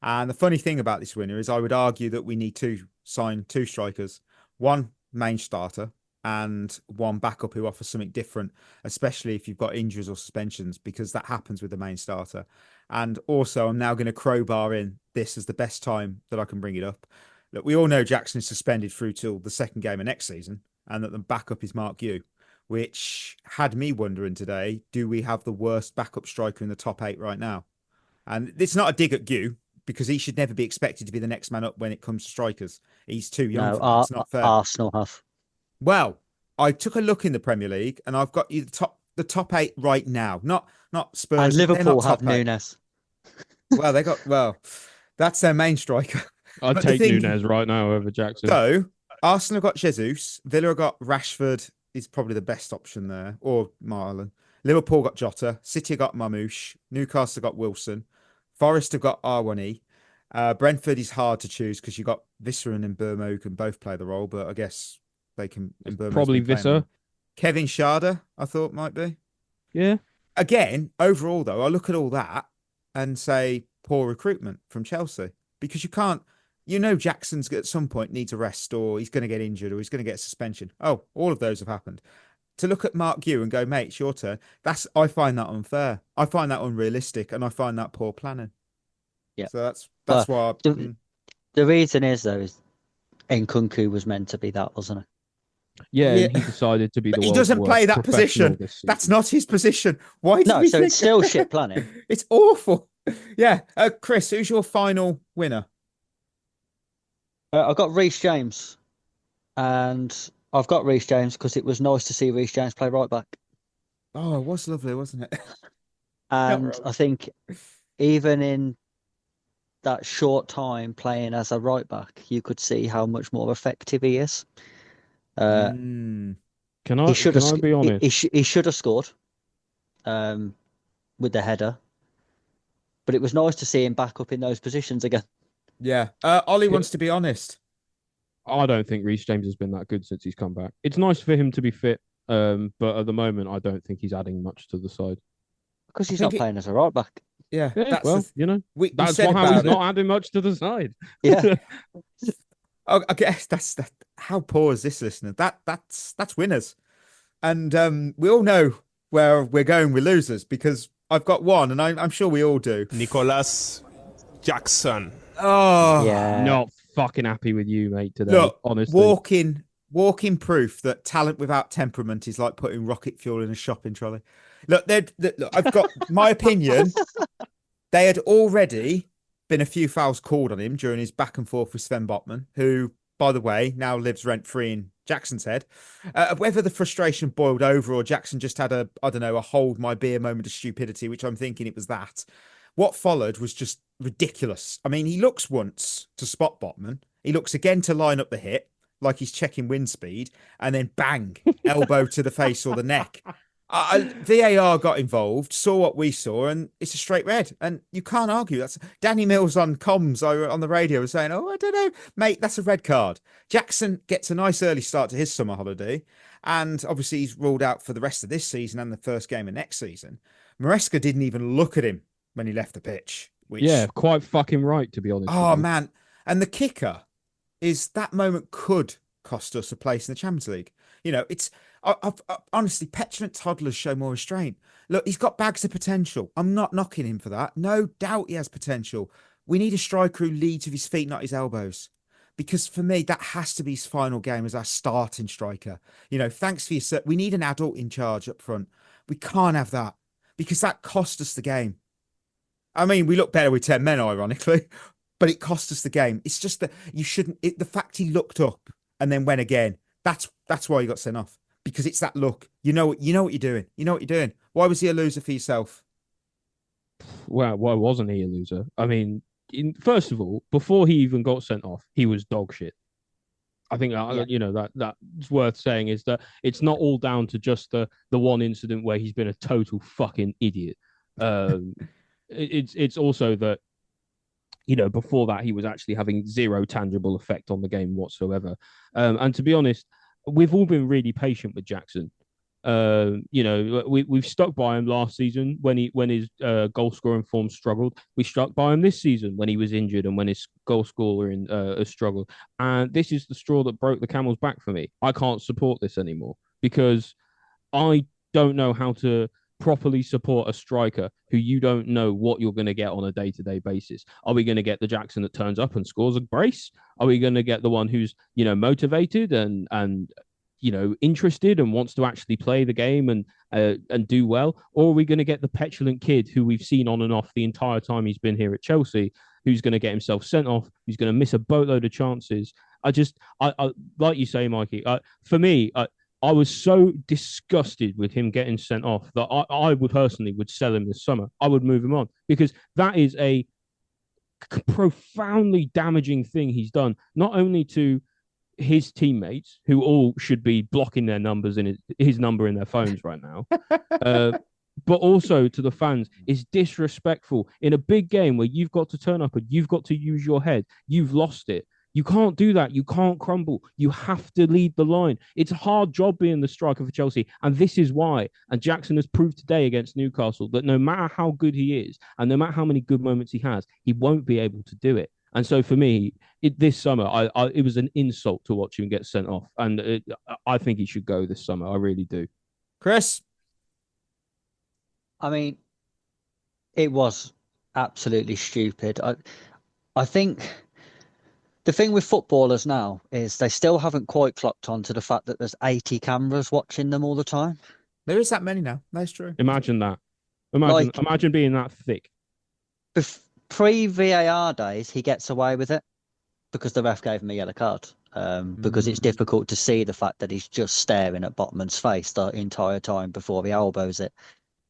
Speaker 5: And the funny thing about this winner is I would argue that we need to sign 2 strikers, 1 main starter and 1 backup who offers something different, especially if you've got injuries or suspensions, because that happens with the main starter. And also, I'm now going to crowbar in this as the best time that I can bring it up. Look, we all know Jackson is suspended through till the second game of next season, and that the backup is Mark Yu, which had me wondering today, do we have the worst backup striker in the top 8 right now? And it's not a dig at Yu, because he should never be expected to be the next man up when it comes to strikers. He's too young.
Speaker 7: No,
Speaker 5: it's not fair.
Speaker 7: Arsenal have.
Speaker 5: Well, I took a look in the Premier League, and I've got you the top 8 right now. Not Spurs.
Speaker 7: And Liverpool have Nunes.
Speaker 5: Well, that's their main striker.
Speaker 6: I'd take Nunes right now over Jackson.
Speaker 5: So Arsenal got Jesus. Villa got Rashford. Is probably the best option there, or Marlon. Liverpool got Jota. City got Mamouche. Newcastle got Wilson. Forest have got R1E. Brentford is hard to choose because you got Visser and Burma who can both play the role, but I guess they can.
Speaker 6: Probably Visser.
Speaker 5: Kevin Schade, I thought might be.
Speaker 6: Yeah.
Speaker 5: Again, overall though, I look at all that and say poor recruitment from Chelsea, because you can't. Jackson's at some point needs a rest, or he's going to get injured, or he's going to get a suspension. Oh, all of those have happened. To look at Mark Gue and go, mate, it's your turn. I find that unfair. I find that unrealistic, and I find that poor planning.
Speaker 7: Yeah.
Speaker 5: So that's why.
Speaker 7: The reason is though is Nkunku was meant to be that, wasn't it?
Speaker 6: Yeah, and he decided to be
Speaker 5: But
Speaker 6: the
Speaker 5: he
Speaker 6: world's
Speaker 5: doesn't
Speaker 6: worst
Speaker 5: play that
Speaker 6: professional
Speaker 5: position.
Speaker 6: this season.
Speaker 5: That's not his position. Why?
Speaker 7: No, so it's still shit planning.
Speaker 5: It's awful. Yeah, Chris, who's your final winner?
Speaker 7: I've got Reece James, and I've got Reece James because it was nice to see Reece James play right back.
Speaker 5: Oh, it was lovely, wasn't it?
Speaker 7: And I think even in that short time playing as a right back, you could see how much more effective he is.
Speaker 6: Can I be honest?
Speaker 7: He should have scored with the header, but it was nice to see him back up in those positions again.
Speaker 5: Yeah. Ollie wants to be honest.
Speaker 6: I don't think Reece James has been that good since he's come back. It's nice for him to be fit, but at the moment, I don't think he's adding much to the side.
Speaker 7: Because he's not playing as a right back.
Speaker 5: Yeah,
Speaker 6: that's
Speaker 5: that's
Speaker 6: how he's not adding much to the side.
Speaker 7: Yeah.
Speaker 5: I guess that's how poor is this listener? That's winners, and we all know where we're going with losers, because I've got one, and I'm sure we all do.
Speaker 8: Nicolas Jackson.
Speaker 5: Oh,
Speaker 7: yeah.
Speaker 6: Not fucking happy with you, mate. Today,
Speaker 5: look,
Speaker 6: honestly,
Speaker 5: walking proof that talent without temperament is like putting rocket fuel in a shopping trolley. Look, I've got my opinion. They had already been a few fouls called on him during his back and forth with Sven Botman, who, by the way, now lives rent-free in Jackson's head. Whether the frustration boiled over or Jackson just had a hold my beer moment of stupidity, which I'm thinking it was that. What followed was just ridiculous. I mean, he looks once to spot Botman. He looks again to line up the hit, like he's checking wind speed, and then bang, elbow to the face or the neck. VAR got involved, saw what we saw, and it's a straight red. And you can't argue. That's Danny Mills on comms on the radio was saying, "Oh, I don't know, mate, that's a red card." Jackson gets a nice early start to his summer holiday, and obviously he's ruled out for the rest of this season and the first game of next season. Maresca didn't even look at him when he left the pitch.
Speaker 6: Yeah, quite fucking right, to be honest.
Speaker 5: Oh man, and the kicker is that moment could cost us a place in the Champions League. It's. I've honestly, petulant toddlers show more restraint. Look, he's got bags of potential. I'm not knocking him for that. No doubt he has potential. We need a striker who leads with his feet, not his elbows. Because for me, that has to be his final game as our starting striker. Thanks for your... We need an adult in charge up front. We can't have that, because that cost us the game. I mean, we look better with 10 men, ironically, but it cost us the game. It's just that you shouldn't... the fact he looked up and then went again, that's why he got sent off. Because it's that look. You know what you're doing. You know what you're doing. Why was he a loser for yourself?
Speaker 6: Well, why wasn't he a loser? I mean, first of all, before he even got sent off, he was dog shit. I think that's worth saying, is that it's not all down to just the one incident where he's been a total fucking idiot. It's also that before that he was actually having zero tangible effect on the game whatsoever. And to be honest, we've all been really patient with Jackson. We've stuck by him last season when his goal scoring form struggled. We stuck by him this season when he was injured and when his goal scoring struggled. And this is the straw that broke the camel's back for me. I can't support this anymore because I don't know how to properly support a striker who you don't know what you're going to get on a day-to-day basis. Are we going to get the Jackson that turns up and scores a brace? Are we going to get the one who's motivated and interested and wants to actually play the game and do well? Or are we going to get the petulant kid who we've seen on and off the entire time he's been here at Chelsea, who's going to get himself sent off, who's going to miss a boatload of chances? I like you say, Mikey, for me, I was so disgusted with him getting sent off that I would personally sell him this summer. I would move him on, because that is a profoundly damaging thing he's done, not only to his teammates, who all should be blocking their numbers in his number in their phones right now, but also to the fans. Is disrespectful in a big game where you've got to turn up and you've got to use your head. You've lost it. You can't do that. You can't crumble. You have to lead the line. It's a hard job being the striker for Chelsea. And this is why. And Jackson has proved today against Newcastle that no matter how good he is and no matter how many good moments he has, he won't be able to do it. And so for me, this summer, it was an insult to watch him get sent off. And I think he should go this summer. I really do.
Speaker 5: Chris?
Speaker 7: I mean, it was absolutely stupid. I think the thing with footballers now is they still haven't quite clocked on to the fact that there's 80 cameras watching them all the time.
Speaker 5: There is that many now. That's true.
Speaker 6: Imagine that. Imagine being that thick.
Speaker 7: Pre-VAR days, he gets away with it because the ref gave him a yellow card. Because it's difficult to see the fact that he's just staring at Botman's face the entire time before he elbows it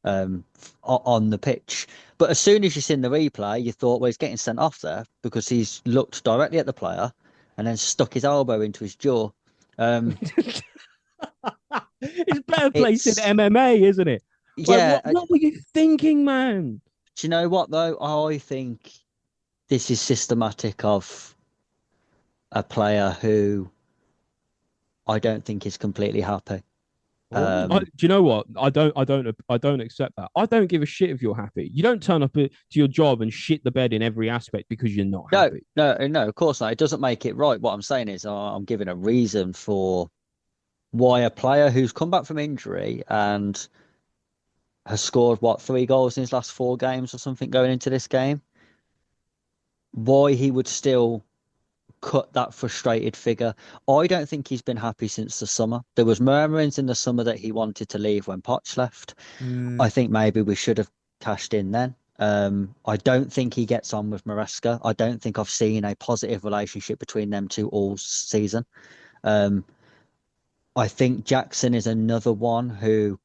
Speaker 7: on the pitch. But as soon as you've seen the replay, you thought, well, he's getting sent off there because he's looked directly at the player and then stuck his elbow into his jaw.
Speaker 6: It's better placed in MMA, isn't it?
Speaker 7: Yeah.
Speaker 6: Like, what were you thinking, man?
Speaker 7: Do you know what, though? I think this is systematic of a player who I don't think is completely happy.
Speaker 6: Do you know what? I don't accept that. I don't give a shit if you're happy. You don't turn up to your job and shit the bed in every aspect because you're not happy.
Speaker 7: No, of course not. It doesn't make it right. What I'm saying is I'm giving a reason for why a player who's come back from injury and has scored, 3 goals in his last 4 games or something going into this game, why he would still cut that frustrated figure. I don't think he's been happy since the summer. There was murmurings in the summer that he wanted to leave when Poch left. I think maybe we should have cashed in then. I don't think he gets on with Maresca. I don't think I've seen a positive relationship between them two all season. I think Jackson is another one who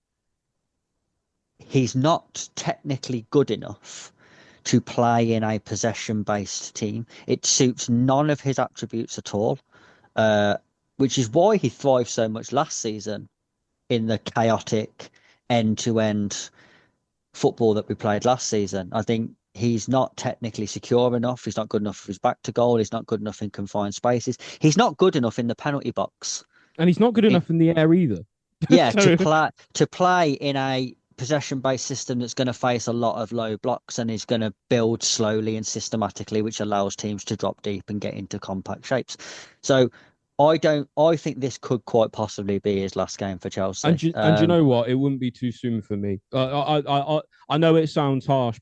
Speaker 7: he's not technically good enough to play in a possession-based team. It suits none of his attributes at all, which is why he thrived so much last season in the chaotic end-to-end football that we played last season. I think he's not technically secure enough. He's not good enough with his back to goal. He's not good enough in confined spaces. He's not good enough in the penalty box.
Speaker 6: And he's not good enough in the air either.
Speaker 7: Yeah, to play in a possession-based system that's going to face a lot of low blocks and is going to build slowly and systematically, which allows teams to drop deep and get into compact shapes. So I think this could quite possibly be his last game for Chelsea.
Speaker 6: And you know what? It wouldn't be too soon for me. I know it sounds harsh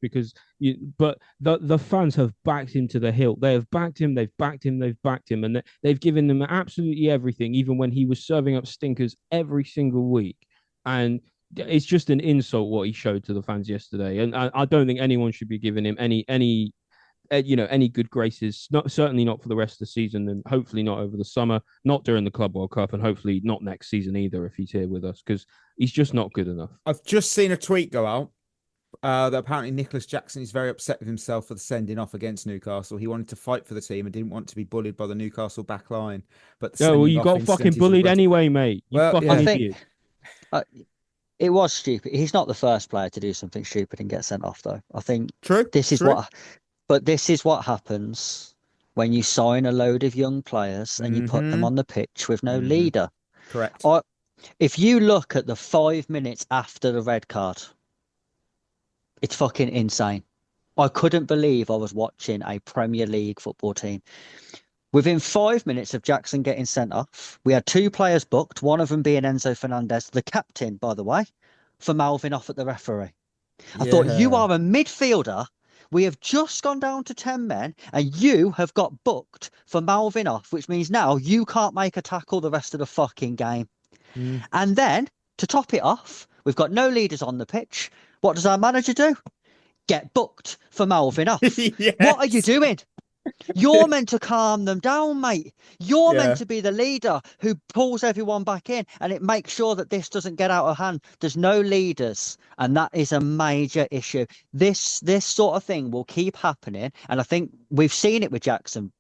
Speaker 6: but the fans have backed him to the hilt. They have backed him. They've backed him. They've backed him, and they've given him absolutely everything, even when he was serving up stinkers every single week. And it's just an insult what he showed to the fans yesterday, and I don't think anyone should be giving him any good graces. Certainly not for the rest of the season, and hopefully not over the summer, not during the Club World Cup, and hopefully not next season either if he's here with us, because he's just not good enough.
Speaker 5: I've just seen a tweet go out that apparently Nicolas Jackson is very upset with himself for the sending off against Newcastle. He wanted to fight for the team and didn't want to be bullied by the Newcastle back line. But
Speaker 6: you got fucking bullied anyway, mate. Idiot.
Speaker 7: It was stupid. He's not the first player to do something stupid and get sent off, though. I think this is what happens when you sign a load of young players and you put them on the pitch with no leader.
Speaker 5: Correct.
Speaker 7: If you look at the 5 minutes after the red card, it's fucking insane. I couldn't believe I was watching a Premier League football team. Within 5 minutes of Jackson getting sent off, we had 2 players booked, one of them being Enzo Fernandez, the captain, by the way, for mouthing off at the referee. I thought, you are a midfielder. We have just gone down to 10 men and you have got booked for mouthing off, which means now you can't make a tackle the rest of the fucking game. And then, to top it off, we've got no leaders on the pitch. What does our manager do? Get booked for mouthing off.
Speaker 5: Yes.
Speaker 7: What are you doing? You're meant to calm them down, mate. You're meant to be the leader who pulls everyone back in, and it makes sure that this doesn't get out of hand. There's no leaders, and that is a major issue. This sort of thing will keep happening, and I think we've seen it with Jackson.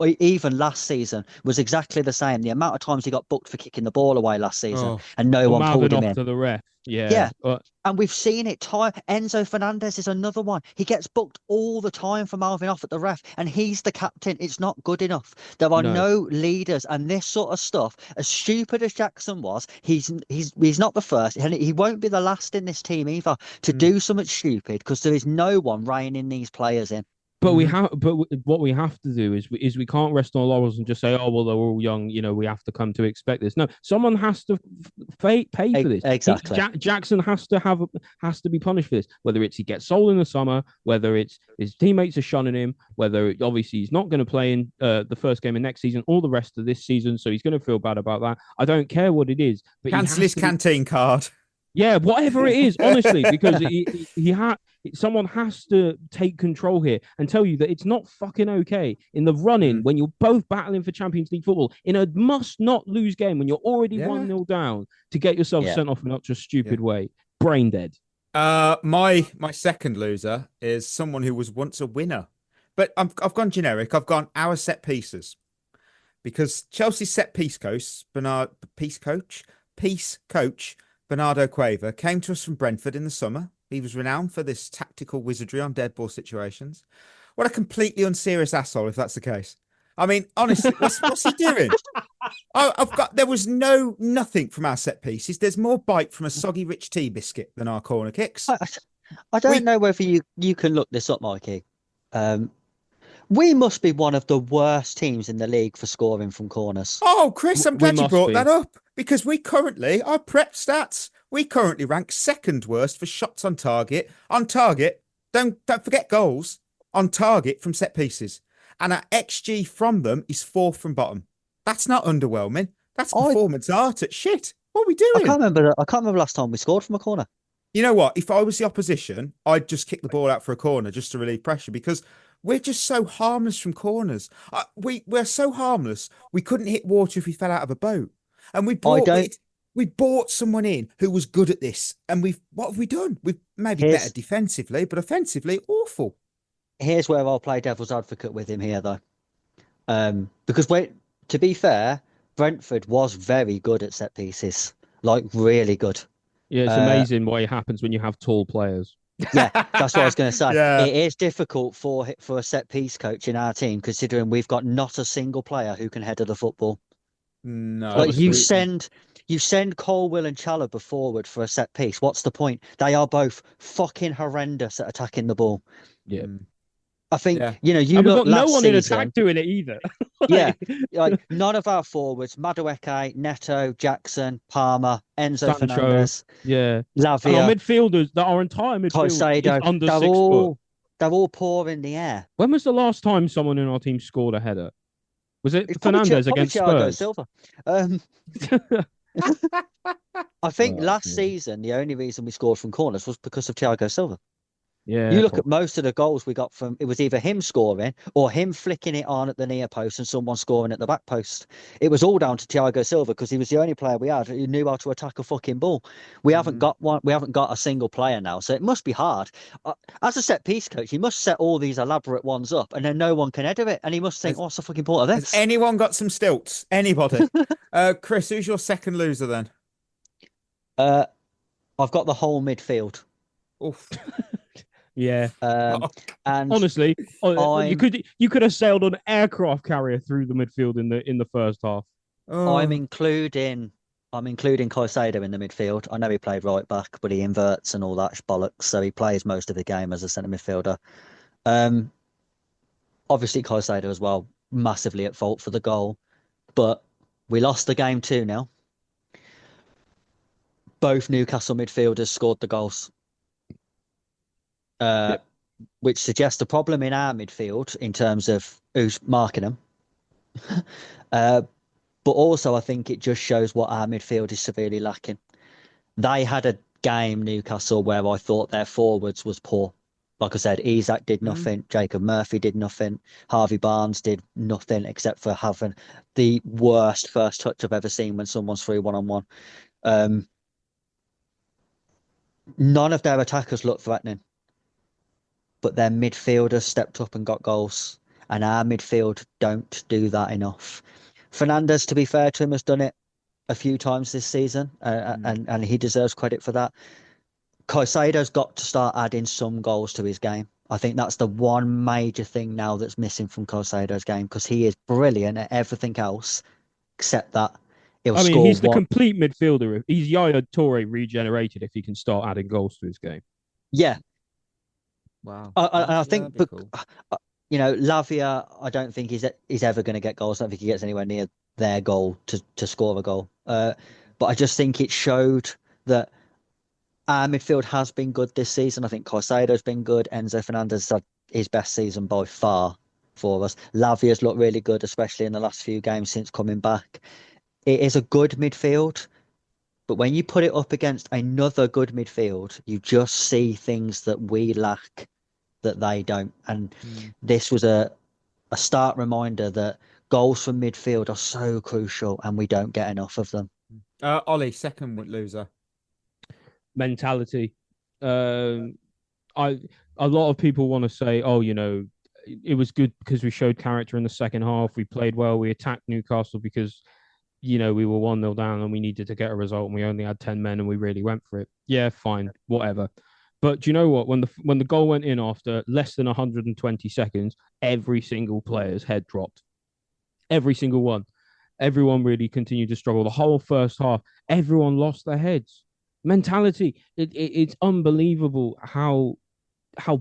Speaker 7: Even last season was exactly the same. The amount of times he got booked for kicking the ball away last season, and no one pulled him in.
Speaker 6: To the ref. Yeah.
Speaker 7: And we've seen it time. Enzo Fernandez is another one. He gets booked all the time for mouthing off at the ref, and he's the captain. It's not good enough. There are no leaders, and this sort of stuff, as stupid as Jackson was, he's not the first, and he won't be the last in this team either to do something stupid, because there is no one reining these players in.
Speaker 6: But what we have to do is we can't rest on our laurels and just say, oh well, they're all young, we have to come to expect this. No, someone has to pay for this.
Speaker 7: Exactly.
Speaker 6: Jackson has to be punished for this. Whether it's he gets sold in the summer, whether it's his teammates are shunning him, whether obviously he's not going to play in the first game of next season or the rest of this season, so he's going to feel bad about that. I don't care what it is, but
Speaker 5: cancel his canteen card.
Speaker 6: Yeah, whatever it is, honestly, because someone has to take control here and tell you that it's not fucking okay in the run-in when you're both battling for Champions League football in a must-not-lose game when you're already 1-0 down to get yourself sent off in such a stupid way. Brain dead.
Speaker 5: My second loser is someone who was once a winner, but I've gone generic. I've gone our set pieces, because Chelsea's set piece coach Bernardo Cueva came to us from Brentford in the summer. He was renowned for this tactical wizardry on dead ball situations. What a completely unserious asshole, if that's the case. I mean, honestly, what's he doing? There was nothing from our set pieces. There's more bite from a soggy rich tea biscuit than our corner kicks.
Speaker 7: I don't know whether you can look this up, Mikey. We must be one of the worst teams in the league for scoring from corners.
Speaker 5: Oh, Chris, I'm glad you brought that up, because our prep stats, we currently rank second worst for shots on target. On target, don't forget goals, on target from set pieces. And our XG from them is fourth from bottom. That's not underwhelming. That's performance art at shit. What are we doing?
Speaker 7: I can't remember last time we scored from a corner.
Speaker 5: You know what? If I was the opposition, I'd just kick the ball out for a corner just to relieve pressure, because we're just so harmless from corners. We're so harmless. We couldn't hit water if we fell out of a boat. And we bought someone in who was good at this. And what have we done? We've maybe better defensively, but offensively, awful.
Speaker 7: Here's where I'll play devil's advocate with him here, though. Because to be fair, Brentford was very good at set pieces, like really good.
Speaker 6: Yeah, it's amazing what happens when you have tall players.
Speaker 7: Yeah, that's what I was going to say. Yeah. It is difficult for a set piece coach in our team, considering we've got not a single player who can header the football.
Speaker 5: No,
Speaker 7: like you send Colwill and Chalobah forward for a set piece. What's the point? They are both fucking horrendous at attacking the ball.
Speaker 6: Yeah.
Speaker 7: I think, you look
Speaker 6: no one
Speaker 7: season,
Speaker 6: in attack doing it either.
Speaker 7: like none of our forwards, Madueke, Neto, Jackson, Palmer, Enzo Fernandez,
Speaker 6: Lavia.
Speaker 7: And
Speaker 6: our midfielders, our entire midfield is under 6 foot.
Speaker 7: They're all poor in the air.
Speaker 6: When was the last time someone in our team scored a header? Was it Fernandez against Spurs?
Speaker 7: Silva. I think last season, the only reason we scored from corners was because of Thiago Silva.
Speaker 6: Yeah,
Speaker 7: you look at most of the goals we got from, it was either him scoring or him flicking it on at the near post and someone scoring at the back post. It was all down to Thiago Silva because he was the only player we had who knew how to attack a fucking ball. We haven't got one. We haven't got a single player now, so it must be hard. As a set piece coach, he must set all these elaborate ones up, and then no one can header it, and he must think, "What's the fucking point of this?"
Speaker 5: Has anyone got some stilts? Anybody? Chris, who's your second loser then?
Speaker 7: I've got the whole midfield.
Speaker 5: Oof.
Speaker 6: Yeah,
Speaker 7: and
Speaker 6: honestly, you could have sailed an aircraft carrier through the midfield in the first half.
Speaker 7: I'm including Caicedo in the midfield. I know he played right back, but he inverts and all that bollocks, so he plays most of the game as a centre midfielder. Obviously Caicedo as well, massively at fault for the goal, but we lost the game 2-0. Both Newcastle midfielders scored the goals. Which suggests a problem in our midfield in terms of who's marking them. But also, I think it just shows what our midfield is severely lacking. They had a game, Newcastle, where I thought their forwards was poor. Like I said, Isak did nothing. Jacob Murphy did nothing. Harvey Barnes did nothing except for having the worst first touch I've ever seen when someone's through one-on-one. None of their attackers looked threatening. But their midfielders stepped up and got goals. And our midfield don't do that enough. Fernandez, to be fair to him, has done it. a few times this season, and he deserves credit for that. Caicedo's got to start adding some goals to his game. I think that's the one major thing now that's missing from Caicedo's game, because he is brilliant at everything else except that he'll score
Speaker 6: he's the
Speaker 7: one.
Speaker 6: complete midfielder. He's Yaya Toure regenerated if he can start adding goals to his game.
Speaker 7: Yeah.
Speaker 5: Wow.
Speaker 7: I think, Lavia, I don't think he's ever going to get goals. I don't think he gets anywhere near their goal to score a goal. But I just think it showed that our midfield has been good this season. I think Caicedo's been good. Enzo Fernandez had his best season by far for us. Lavia's looked really good, especially in the last few games since coming back. It is a good midfield, but when you put it up against another good midfield, you just see things that we lack that they don't. And this was a stark reminder that goals from midfield are so crucial and we don't get enough of them.
Speaker 5: Ollie, second loser.
Speaker 6: Mentality. A lot of people want to say, it was good because we showed character in the second half. We played well. We attacked Newcastle because, we were 1-0 down and we needed to get a result and we only had 10 men and we really went for it. Yeah, fine, whatever. But do you know what? When the goal went in after less than 120 seconds, every single player's head dropped. Every single one. Everyone really continued to struggle. The whole first half, everyone lost their heads. Mentality. It's unbelievable how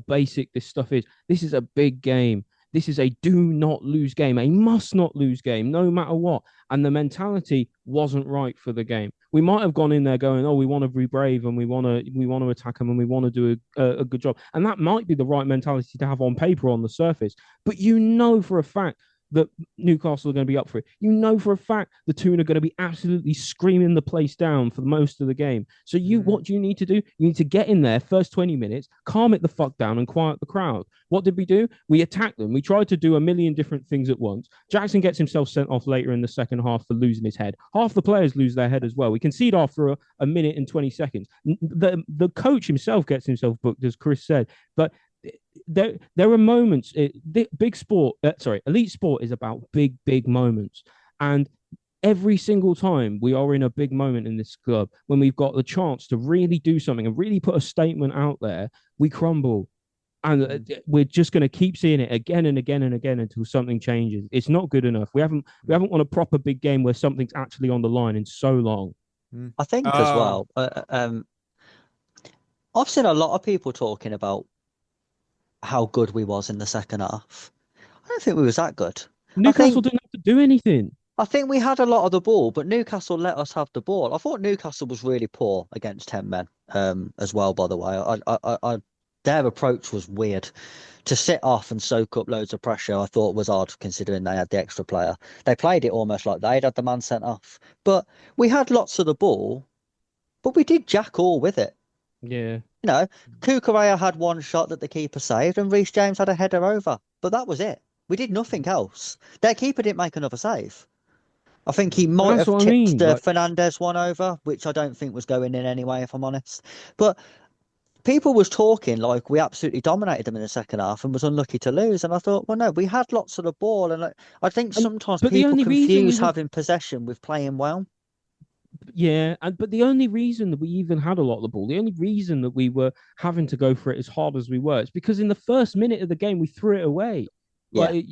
Speaker 6: basic this stuff is. This is a big game. This is a do not lose game, a must not lose game, no matter what. And the mentality wasn't right for the game. We might have gone in there going, we want to be brave and we want to attack them and we want to do a good job. And that might be the right mentality to have on paper on the surface. But for a fact that Newcastle are going to be up for it. For a fact the Toon are going to be absolutely screaming the place down for most of the game. So what do you need to do? You need to get in there first 20 minutes, calm it the fuck down and quiet the crowd. What did we do? We attacked them. We tried to do a million different things at once. Jackson gets himself sent off later in the second half for losing his head. Half the players lose their head as well. We concede after a minute and 20 seconds. The coach himself gets himself booked, as Chris said. But there are moments. Elite sport is about big moments, and every single time we are in a big moment in this club, when we've got the chance to really do something and really put a statement out there, we crumble, and we're just going to keep seeing it again and again and again until something changes. It's not good enough. We haven't won a proper big game where something's actually on the line in so long.
Speaker 7: I think as well. I've seen a lot of people talking about how good we was in the second half. I don't think we was that good.
Speaker 6: Newcastle didn't have to do anything.
Speaker 7: I think we had a lot of the ball, but Newcastle let us have the ball. I thought Newcastle was really poor against 10 men as well, by the way. Their approach was weird. To sit off and soak up loads of pressure, I thought was odd, considering they had the extra player. They played it almost like they'd had the man sent off. But we had lots of the ball, but we did jack all with it.
Speaker 6: Yeah.
Speaker 7: Kukurea had one shot that the keeper saved and Reece James had a header over. But that was it. We did nothing else. Their keeper didn't make another save. I think he might have tipped Fernandez one over, which I don't think was going in anyway, if I'm honest. But people was talking like we absolutely dominated them in the second half and was unlucky to lose. And I thought, well, no, we had lots of the ball. And I think sometimes people confuse having possession with playing well.
Speaker 6: Yeah, but the only reason that we even had a lot of the ball, the only reason that we were having to go for it as hard as we were, it's because in the first minute of the game we threw it away.
Speaker 7: Yeah.
Speaker 6: Like,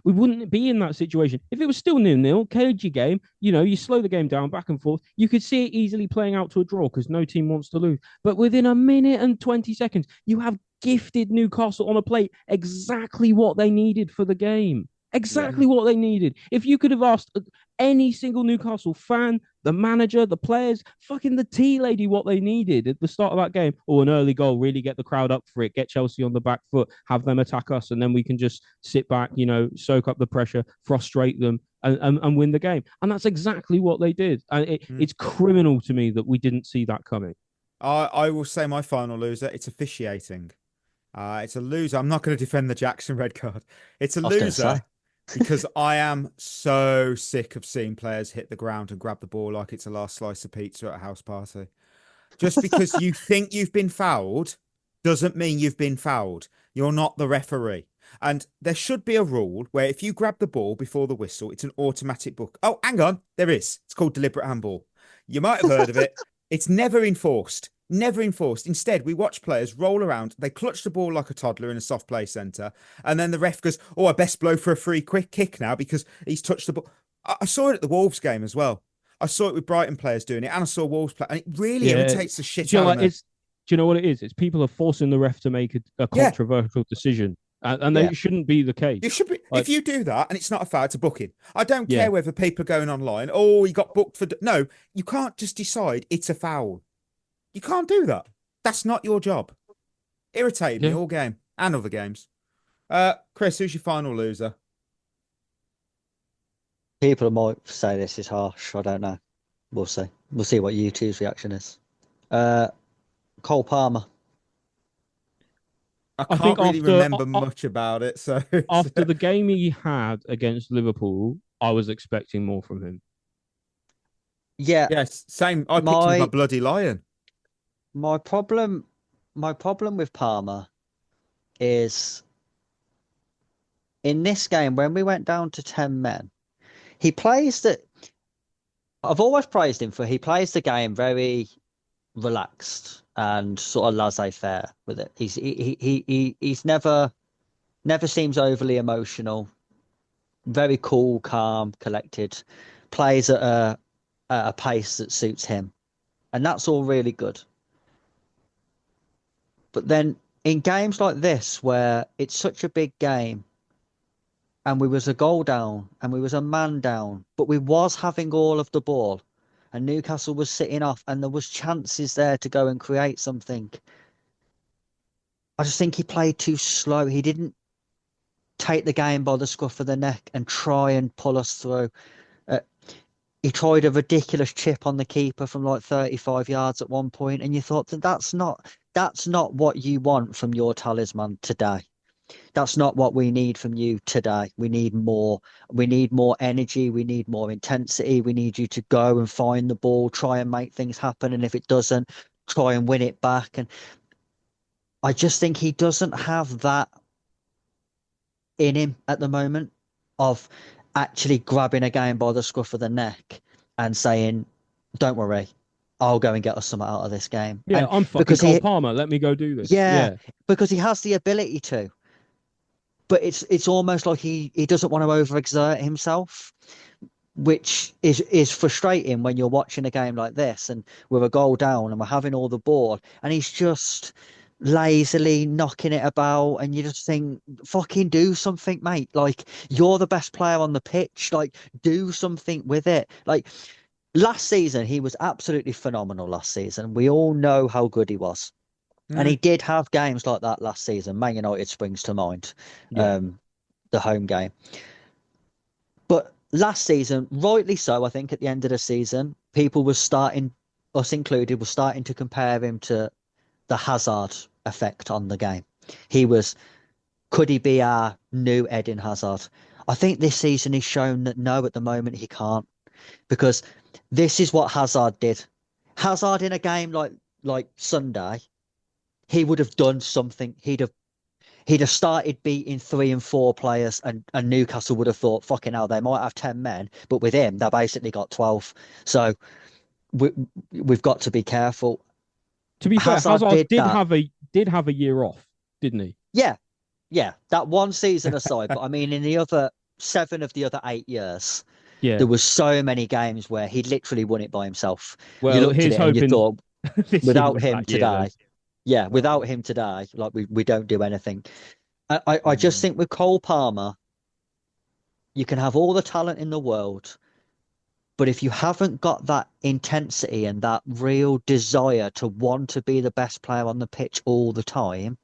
Speaker 6: we wouldn't be in that situation if it was still 0-0, cagey game. You slow the game down back and forth. You could see it easily playing out to a draw because no team wants to lose. But within a minute and 20 seconds, you have gifted Newcastle on a plate exactly what they needed for the game. Exactly what they needed. If you could have asked any single Newcastle fan, the manager, the players, fucking the tea lady what they needed at the start of that game, or an early goal, really get the crowd up for it, get Chelsea on the back foot, have them attack us, and then we can just sit back, soak up the pressure, frustrate them, and win the game. And that's exactly what they did. And it's criminal to me that we didn't see that coming.
Speaker 5: I will say my final loser, it's officiating. It's a loser. I'm not going to defend the Jackson red card. It's a loser. Because I am so sick of seeing players hit the ground and grab the ball like it's a last slice of pizza at a house party. Just because you think you've been fouled doesn't mean you've been fouled. You're not the referee. And there should be a rule where if you grab the ball before the whistle, it's an automatic book. Oh, hang on. There is. It's called deliberate handball. You might have heard of it. It's never enforced. Never enforced. Instead, we watch players roll around. They clutch the ball like a toddler in a soft play centre. And then the ref goes, oh, I best blow for a free quick kick now because he's touched the ball. I saw it at the Wolves game as well. I saw it with Brighton players doing it, and I saw Wolves play. And it really irritates the shit out of me.
Speaker 6: Do you know what it is? It's people are forcing the ref to make a controversial decision. And they shouldn't be the case.
Speaker 5: You should be. If you do that and it's not a foul, it's a booking. I don't care whether people are going online. Oh, he got booked for. No, you can't just decide it's a foul. You can't do that. That's not your job. Irritated me all game and other games. Chris, who's your final loser?
Speaker 7: People might say this is harsh. I don't know. We'll see. We'll see what you two's reaction is. Cole Palmer.
Speaker 5: I can't really remember much about it. So
Speaker 6: after the game he had against Liverpool, I was expecting more from him.
Speaker 7: Yeah.
Speaker 5: Yes, same. I picked him my bloody lion.
Speaker 7: My problem with Palmer is in this game when we went down to 10 men, he plays that. I've always praised him for he plays the game very relaxed and sort of laissez-faire with it. He's never seems overly emotional. Very cool, calm, collected. Plays at a pace that suits him, and that's all really good. But then in games like this, where it's such a big game, and we was a goal down, and we was a man down, but we was having all of the ball, and Newcastle was sitting off, and there was chances there to go and create something. I just think he played too slow. He didn't take the game by the scruff of the neck and try and pull us through. He tried a ridiculous chip on the keeper from like 35 yards at one point, and you thought that's not what you want from your talisman today. That's not what we need from you today. We need more. We need more energy. We need more intensity. We need you to go and find the ball, try and make things happen. And if it doesn't, try and win it back. And I just think he doesn't have that in him at the moment of actually grabbing a game by the scruff of the neck and saying, don't worry, I'll go and get us something out of this game.
Speaker 6: Yeah,
Speaker 7: and
Speaker 6: I'm fucking Cole Palmer. Let me go do this.
Speaker 7: Yeah, because he has the ability to. But it's almost like he doesn't want to overexert himself, which is frustrating when you're watching a game like this and we're a goal down and we're having all the ball and he's just lazily knocking it about and you just think, fucking do something, mate. Like, you're the best player on the pitch. Like, do something with it. Like, last season, he was absolutely phenomenal last season. We all know how good he was. And he did have games like that last season. Man United springs to mind, the home game. But last season, rightly so, I think at the end of the season, people were starting, us included, were starting to compare him to the Hazard effect on the game. Could he be our new Eden Hazard? I think this season he's shown that no, at the moment he can't. Because this is what Hazard did. Hazard in a game like Sunday, he would have done something. He'd have started beating 3 and 4 players, and Newcastle would have thought, fucking hell, they might have 10 men, but with him, they basically got 12. So we've got to be careful.
Speaker 6: To be fair, Hazard did have a year off, didn't he?
Speaker 7: Yeah. That one season aside, but I mean, in the other 7 of the other 8 years, there was so many games where he literally won it by himself.
Speaker 6: Well,
Speaker 7: you looked at it and you thought, without him today.
Speaker 6: Yeah,
Speaker 7: without him today, like we don't do anything. I just think with Cole Palmer, you can have all the talent in the world, but if you haven't got that intensity and that real desire to want to be the best player on the pitch all the time,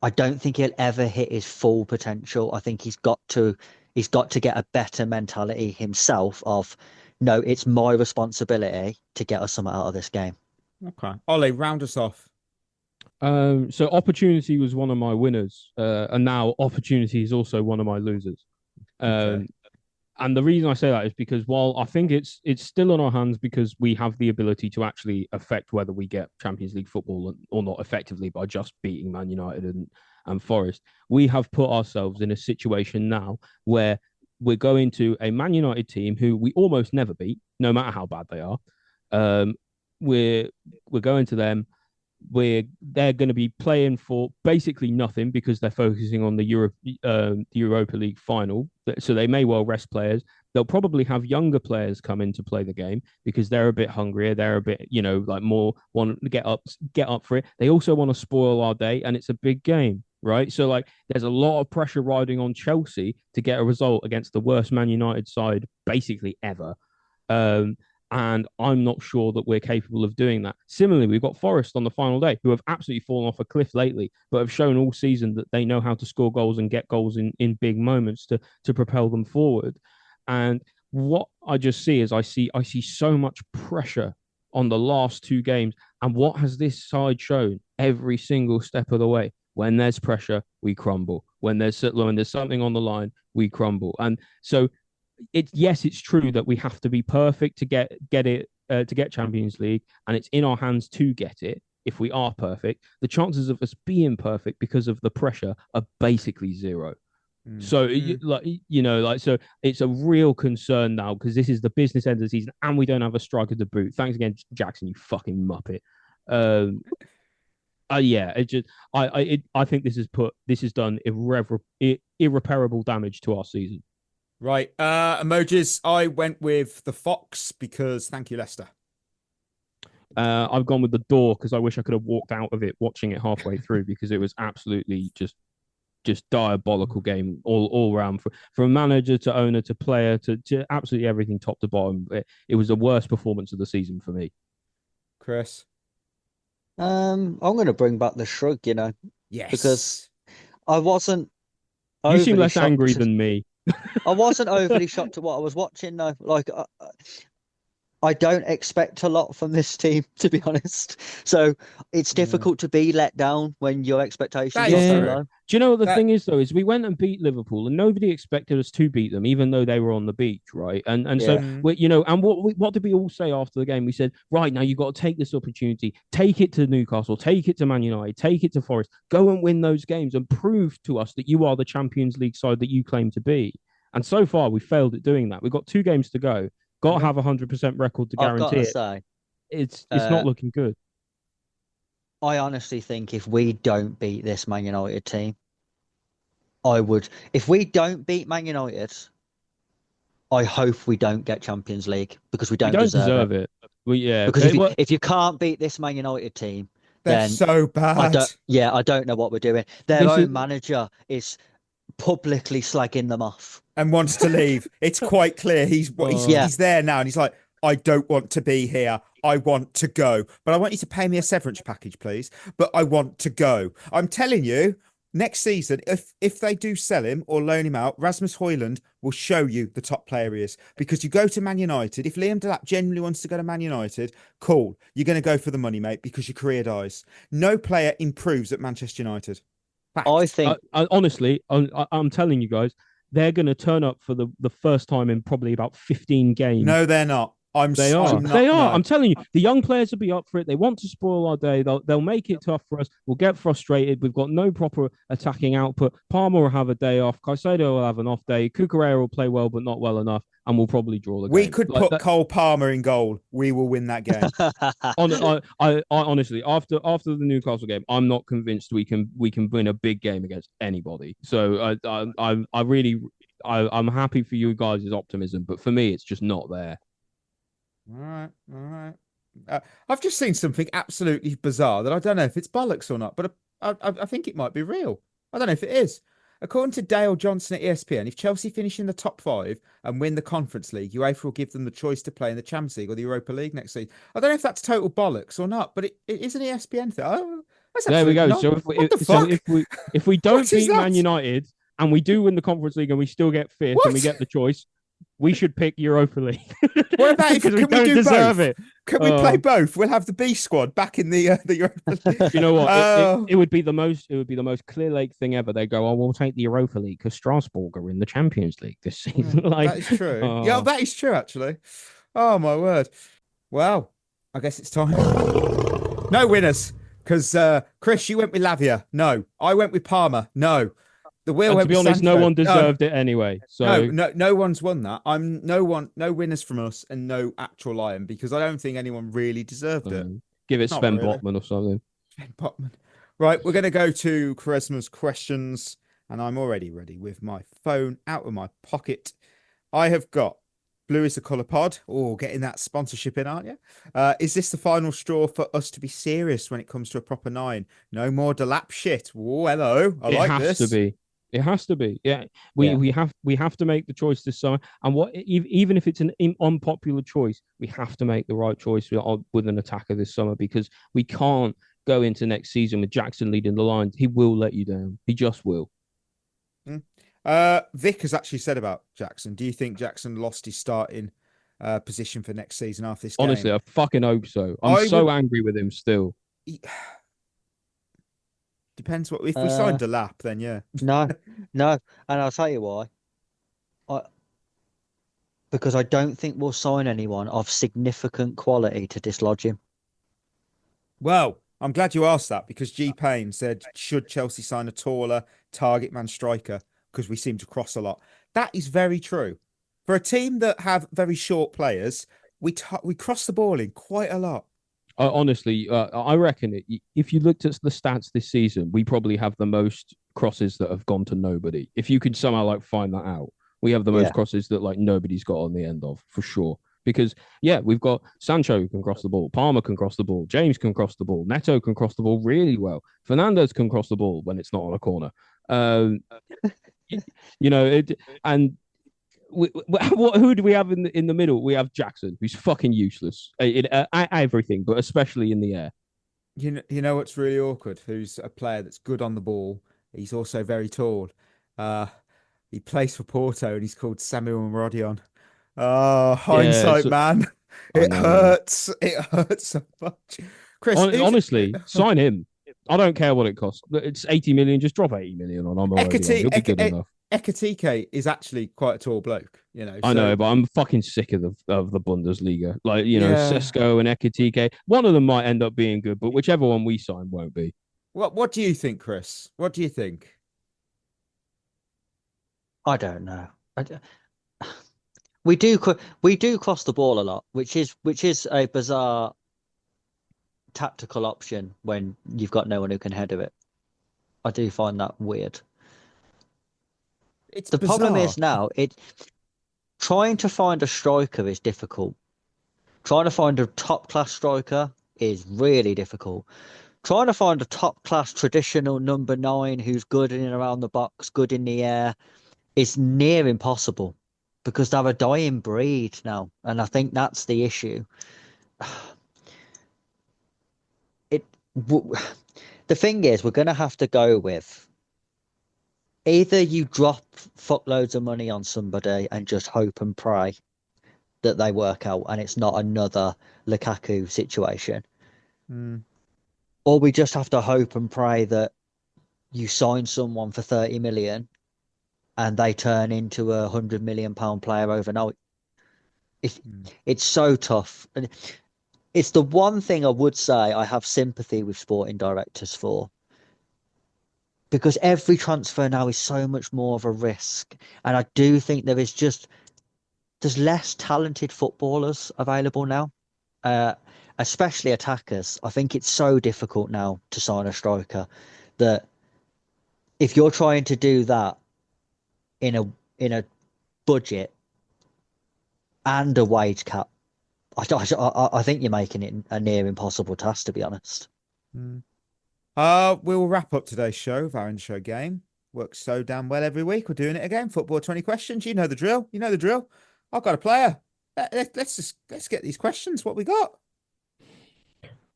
Speaker 7: I don't think he'll ever hit his full potential. I think he's got to get a better mentality himself of, no, it's my responsibility to get us something out of this game.
Speaker 5: Okay. Ollie, round us off.
Speaker 6: So opportunity was one of my winners, and now opportunity is also one of my losers.
Speaker 5: Okay.
Speaker 6: And the reason I say that is because while I think it's still on our hands because we have the ability to actually affect whether we get Champions League football or not effectively by just beating Man United and Forest, we have put ourselves in a situation now where we're going to a Man United team who we almost never beat, no matter how bad they are. We're going to them. They're going to be playing for basically nothing because they're focusing on the Europa League final. So they may well rest players. They'll probably have younger players come in to play the game because they're a bit hungrier. They're a bit, like more want to get up for it. They also want to spoil our day, and it's a big game, right? So like, there's a lot of pressure riding on Chelsea to get a result against the worst Man United side basically ever. And I'm not sure that we're capable of doing that. Similarly, we've got Forest on the final day, who have absolutely fallen off a cliff lately, but have shown all season that they know how to score goals and get goals in big moments to propel them forward. And what I just see is I see so much pressure on the last two games. And what has this side shown every single step of the way? When there's pressure, we crumble. When there's something on the line, we crumble. And so it's true that we have to be perfect to get it to get Champions League, and it's in our hands to get it if we are perfect. The chances of us being perfect because of the pressure are basically zero. So so it's a real concern now because this is the business end of the season and we don't have a striker to boot. Thanks again, Jackson, you fucking muppet. I think this has done irreparable damage to our season.
Speaker 5: Right. Emojis. I went with the Fox because thank you, Leicester.
Speaker 6: I've gone with the door because I wish I could have walked out of it watching it halfway through because it was absolutely just diabolical game all around from a manager to owner to player to absolutely everything top to bottom. It was the worst performance of the season for me.
Speaker 5: Chris.
Speaker 7: I'm going to bring back the shrug,
Speaker 5: Yes.
Speaker 7: Because I wasn't.
Speaker 6: You seem less angry than me.
Speaker 7: I wasn't overly shocked at what I was watching, though. Like, I don't expect a lot from this team, to be honest. So it's difficult to be let down when your expectations are so low.
Speaker 6: Do you know what the thing is, though, is we went and beat Liverpool and nobody expected us to beat them, even though they were on the beach, right? And so, and what did we all say after the game? We said, right, now you've got to take this opportunity, take it to Newcastle, take it to Man United, take it to Forest, go and win those games and prove to us that you are the Champions League side that you claim to be. And so far, we failed at doing that. We've got 2 games to go. Got to have 100% record to guarantee it.
Speaker 7: Say,
Speaker 6: it's not looking good.
Speaker 7: I honestly think if we don't beat this Man United team, I would. If we don't beat Man United, I hope we don't get Champions League because we don't deserve it.
Speaker 6: Because
Speaker 7: if you can't beat this Man United team,
Speaker 5: they're
Speaker 7: then
Speaker 5: so bad.
Speaker 7: I don't know what we're doing. Their own manager is publicly slagging them off
Speaker 5: and wants to leave. It's quite clear he's there now, and he's like, I don't want to be here. I want to go, but I want you to pay me a severance package, please. But I want to go. I'm telling you, next season, if they do sell him or loan him out, Rasmus Højlund will show you the top player he is. Because you go to Man United, if Liam Delap genuinely wants to go to Man United, cool. You're going to go for the money, mate, because your career dies. No player improves at Manchester United. Fact.
Speaker 7: I think,
Speaker 6: honestly, I'm telling you guys, they're going to turn up for the first time in probably about 15 games.
Speaker 5: No, they're not.
Speaker 6: They are. I'm telling you, the young players will be up for it. They want to spoil our day. They'll make it tough for us. We'll get frustrated. We've got no proper attacking output. Palmer will have a day off. Caicedo will have an off day. Cucurella will play well, but not well enough, and we'll probably draw the game.
Speaker 5: We could put Cole Palmer in goal. We will win that game.
Speaker 6: I honestly, after the Newcastle game, I'm not convinced we can win a big game against anybody. So I'm happy for you guys' optimism, but for me, it's just not there.
Speaker 5: All right. I've just seen something absolutely bizarre that I don't know if it's bollocks or not, but I think it might be real. I don't know if it is. According to Dale Johnson at ESPN, if Chelsea finish in the top 5 and win the Conference League, UEFA will give them the choice to play in the Champions League or the Europa League next season. I don't know if that's total bollocks or not, but it is an ESPN thing. Oh, that's
Speaker 6: there we go.
Speaker 5: Not.
Speaker 6: So if we don't beat Man United and we do win the Conference League and we still get 5th and we get the choice, we should pick Europa League.
Speaker 5: What about if
Speaker 6: we don't deserve it?
Speaker 5: Can we play both? We'll have the B squad back in the Europa League.
Speaker 6: You know what? It would be the most. It would be the most Clear Lake thing ever. They go, "Oh, we'll take the Europa League because Strasbourg are in the Champions League this season." Like
Speaker 5: that is true. Yeah, that is true. Actually. Oh my word. Well, I guess it's time. No winners, because Chris, you went with Lavia. No, I went with Palmer. No, the wheel went
Speaker 6: to be
Speaker 5: with
Speaker 6: honest,
Speaker 5: Sancho.
Speaker 6: no one deserved it anyway. So
Speaker 5: no one's won that. No winners from us, and no actual lion, because I don't think anyone really deserved it.
Speaker 6: Give it
Speaker 5: Not
Speaker 6: Sven
Speaker 5: really.
Speaker 6: Botman or something.
Speaker 5: Sven Botman. Right, we're going to go to Quaresma's questions, and I'm already ready with my phone out of my pocket. I have got Blue is the colour pod. Oh, getting that sponsorship in, aren't you? Is this the final straw for us to be serious when it comes to a proper 9? No more Delap shit. Oh, hello. I like this.
Speaker 6: It has to be. It has to be. Yeah. We have to make the choice this summer. And even if it's an unpopular choice, we have to make the right choice with an attacker this summer, because we can't go into next season with Jackson leading the lines. He will let you down. He just will.
Speaker 5: Vic has actually said about Jackson. Do you think Jackson lost his starting position for next season after this game?
Speaker 6: Honestly, I fucking hope so. I'm so angry with him still.
Speaker 5: Depends what if we signed Delap, then yeah.
Speaker 7: No, and I'll tell you why. Because I don't think we'll sign anyone of significant quality to dislodge him.
Speaker 5: Well, I'm glad you asked that, because G Payne said, should Chelsea sign a taller target man striker, because we seem to cross a lot. That is very true. For a team that have very short players, we cross the ball in quite a lot.
Speaker 6: Honestly, I reckon if you looked at the stats this season, we probably have the most crosses that have gone to nobody. If you could somehow find that out, we have the most crosses that nobody's got on the end of, for sure. Because we've got Sancho who can cross the ball, Palmer can cross the ball, James can cross the ball, Neto can cross the ball really well, Fernandez can cross the ball when it's not on a corner. Who do we have in the middle? We have Jackson, who's fucking useless in everything, but especially in the air.
Speaker 5: You know what's really awkward? Who's a player that's good on the ball? He's also very tall. He plays for Porto, and he's called Samuel Rodion. Oh, hindsight, man. It hurts. It hurts so much. Chris,
Speaker 6: honestly, sign him. I don't care what it costs. It's 80 million. Just drop 80 million on Rodion. He'll be good enough.
Speaker 5: Ekitike is actually quite a tall bloke,
Speaker 6: I know, but I'm fucking sick of the Bundesliga. Sesko and Ekitike. One of them might end up being good, but whichever one we sign won't be.
Speaker 5: What do you think, Chris? What do you think?
Speaker 7: I don't know. We do cross the ball a lot, which is a bizarre tactical option when you've got no one who can header it. I do find that weird.
Speaker 5: It's
Speaker 7: the
Speaker 5: bizarre.
Speaker 7: problem is now trying to find a striker is difficult. Trying to find a top class striker is really difficult. Trying to find a top class traditional number 9 who's good in and around the box, good in the air, is near impossible, because they're a dying breed now, and I think that's the issue. The thing is, we're going to have to go with either you drop fuckloads of money on somebody and just hope and pray that they work out and it's not another Lukaku situation. Or we just have to hope and pray that you sign someone for 30 million and they turn into a £100 million player overnight. It's so tough. And it's the one thing I would say I have sympathy with sporting directors for, because every transfer now is so much more of a risk. And I do think there's less talented footballers available now, especially attackers. I think it's so difficult now to sign a striker that if you're trying to do that in a budget and a wage cap, I think you're making it a near impossible task, to be honest.
Speaker 5: We'll wrap up today's show with our intro game. Works so damn well every week. We're doing it again. Football 20 questions. You know the drill. I've got a player. Let's get these questions. What we got?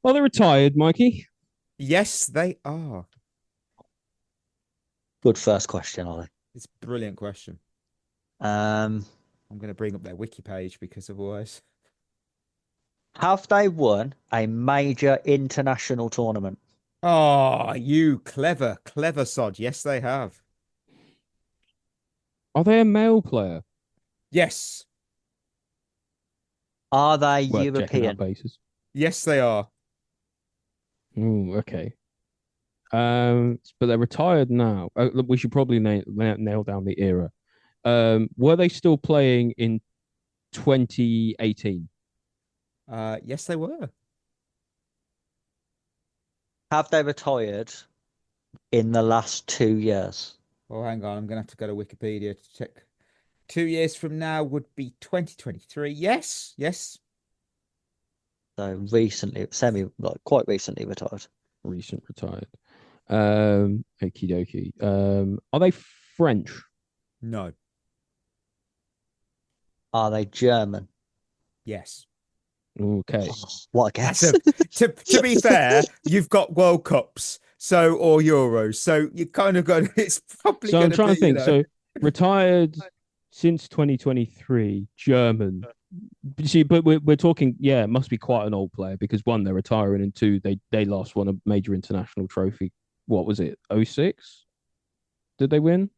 Speaker 6: Well, they're retired, Mikey.
Speaker 5: Yes, they are.
Speaker 7: Good first question, Ollie.
Speaker 5: It's a brilliant question.
Speaker 7: I'm
Speaker 5: going to bring up their wiki page, because otherwise.
Speaker 7: Have they won a major international tournament?
Speaker 5: Oh, you clever, clever sod. Yes, they have.
Speaker 6: Are they a male player?
Speaker 5: Yes.
Speaker 7: Are they
Speaker 6: Worth checking that
Speaker 7: European?
Speaker 6: basis.
Speaker 5: Yes, they are.
Speaker 6: Ooh, okay. But they're retired now. Look, we should probably nail down the era. Were they still playing in 2018?
Speaker 5: Yes, they were.
Speaker 7: Have they retired in the last 2 years?
Speaker 5: Oh, hang on. I'm going to have to go to Wikipedia to check. 2 years from now would be 2023. Yes, yes.
Speaker 7: So recently, quite recently retired.
Speaker 6: Recent retired. Okie dokie. Are they French?
Speaker 5: No.
Speaker 7: Are they German?
Speaker 5: Yes.
Speaker 6: Okay.
Speaker 7: What a guess.
Speaker 5: To be fair, you've got World Cups, or Euros, so you kind of got. It's probably.
Speaker 6: So I'm trying to think.
Speaker 5: You know...
Speaker 6: So retired since 2023, German. See, but we're talking. Yeah, it must be quite an old player because one, they're retiring, and two, they last won a major international trophy. What was it? 06? Did they win?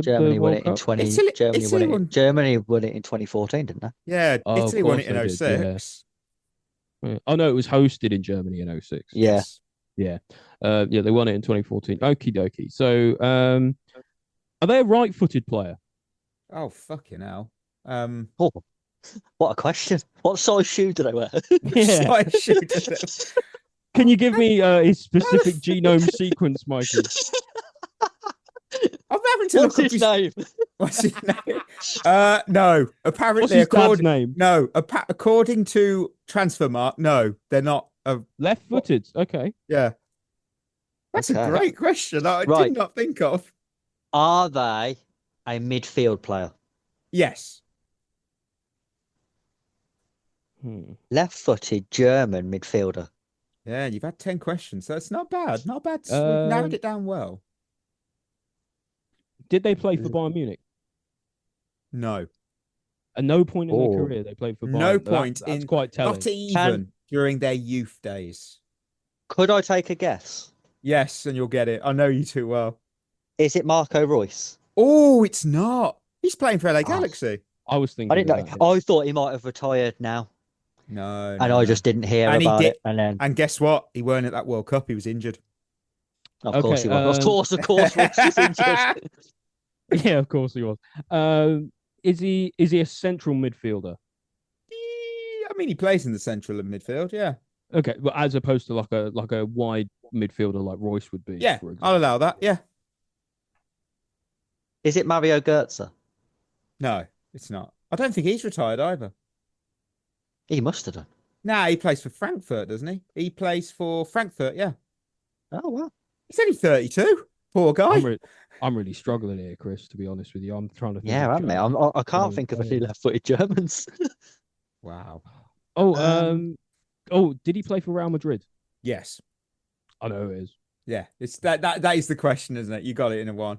Speaker 7: Germany
Speaker 6: the
Speaker 7: won
Speaker 6: World
Speaker 7: it in
Speaker 6: Cup?
Speaker 7: 20. Germany won it in 2014, didn't they?
Speaker 5: Yeah,
Speaker 6: Oh,
Speaker 5: Italy
Speaker 6: of
Speaker 5: won
Speaker 6: course
Speaker 5: it in
Speaker 6: they did,
Speaker 5: 06.
Speaker 6: Yeah. Oh no, it was hosted in Germany in 06.
Speaker 7: Yeah.
Speaker 5: Yes.
Speaker 6: Yeah. Yeah, they won it in 2014. Okie dokie. So, are they a right-footed player?
Speaker 5: Oh, fucking hell.
Speaker 7: Oh, what a question. What size shoe do they wear?
Speaker 6: Yeah.
Speaker 5: Size shoe to them.
Speaker 6: Can you give me his specific genome sequence, Mikey?
Speaker 5: I'm having to
Speaker 7: What's
Speaker 5: look
Speaker 7: his
Speaker 5: up
Speaker 7: name?
Speaker 5: What's his name? No. Apparently,
Speaker 6: What's his dad's name?
Speaker 5: No, according to Transfermarkt, no, they're not.
Speaker 6: Left-footed. Okay.
Speaker 5: Yeah, that's
Speaker 7: Okay.
Speaker 5: a great question. I
Speaker 7: Right.
Speaker 5: did not think of.
Speaker 7: Are they a midfield player?
Speaker 5: Yes.
Speaker 7: Left-footed German midfielder.
Speaker 5: Yeah, you've had 10 questions, so it's not bad. Not bad. We've narrowed it down well.
Speaker 6: Did they play for Bayern Munich?
Speaker 5: No.
Speaker 6: At no point in their career they played for Bayern.
Speaker 5: No point
Speaker 6: That's quite telling.
Speaker 5: Not even during their youth days.
Speaker 7: Could I take a guess?
Speaker 5: Yes, and you'll get it. I know you too well.
Speaker 7: Is it Marco Reus?
Speaker 5: Oh, it's not. He's playing for LA Galaxy.
Speaker 6: I was thinking.
Speaker 7: I didn't know.
Speaker 6: That, yeah.
Speaker 7: I thought he might have retired now.
Speaker 5: No.
Speaker 7: And I just didn't hear about it.
Speaker 5: And guess what? He weren't at that World Cup. He was injured.
Speaker 7: Of course he was. Of course, Reus was injured.
Speaker 6: Yeah, of course he was. Is he a central midfielder?
Speaker 5: I mean, he plays in the central of midfield. Yeah.
Speaker 6: Okay, but as opposed to like a wide midfielder like Royce would be.
Speaker 5: Yeah,
Speaker 6: for example.
Speaker 5: I'll allow that. Yeah.
Speaker 7: Is it Mario Götze?
Speaker 5: No, it's not. I don't think he's retired either.
Speaker 7: He must have done.
Speaker 5: Nah, he plays for Frankfurt, doesn't he? He plays for Frankfurt. Yeah.
Speaker 7: Oh well.
Speaker 5: He's only 32. Poor guy.
Speaker 6: I'm really struggling here, Chris. To be honest with you, I'm trying to. Think
Speaker 7: Yeah, I'm. I can't think of any left-footed Germans.
Speaker 5: Wow.
Speaker 6: Oh, did he play for Real Madrid?
Speaker 5: Yes.
Speaker 6: I know it is.
Speaker 5: Yeah, it's that is the question, isn't it? You got it in a one.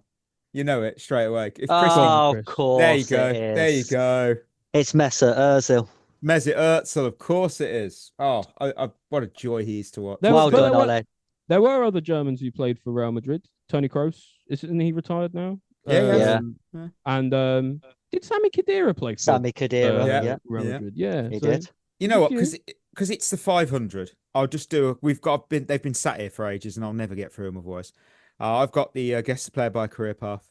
Speaker 5: You know it straight away. If Chris
Speaker 7: of course.
Speaker 5: there you go. There you go.
Speaker 7: It's Mesut Ozil.
Speaker 5: Mesut Ozil, of course it is. Oh, what a joy he is to watch.
Speaker 7: Well done, Ole.
Speaker 6: There were other Germans who played for Real Madrid. Tony Kroos, isn't he retired now?
Speaker 5: Yeah.
Speaker 6: And did Sami Khedira play for
Speaker 7: Sami Khedira?
Speaker 6: Real Madrid? Yeah,
Speaker 7: he did.
Speaker 5: You know what? Because it's the 500. I'll just do. They've been sat here for ages, and I'll never get through them otherwise. I've got the guess the player by career path.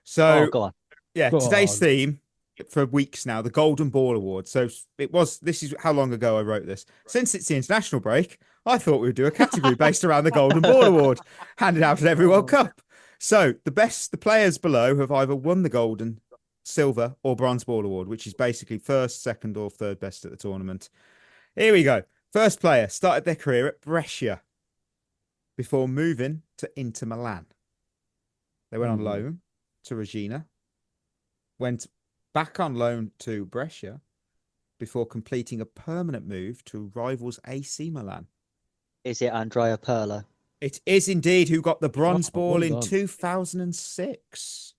Speaker 5: So
Speaker 7: go on.
Speaker 5: Yeah, today's theme for weeks now, the Golden Ball Award. So this is how long ago I wrote this. Since it's the international break, I thought we would do a category based around the Golden Ball Award, handed out at every World Cup. So the players below have either won the Golden, Silver, or Bronze Ball Award, which is basically first, second, or third best at the tournament. Here we go. First player started their career at Brescia before moving to Inter Milan. They went on loan to Regina, went back on loan to Brescia before completing a permanent move to rivals AC Milan.
Speaker 7: Is it Andrea Pirlo?
Speaker 5: It is indeed, who got the bronze ball in 2006.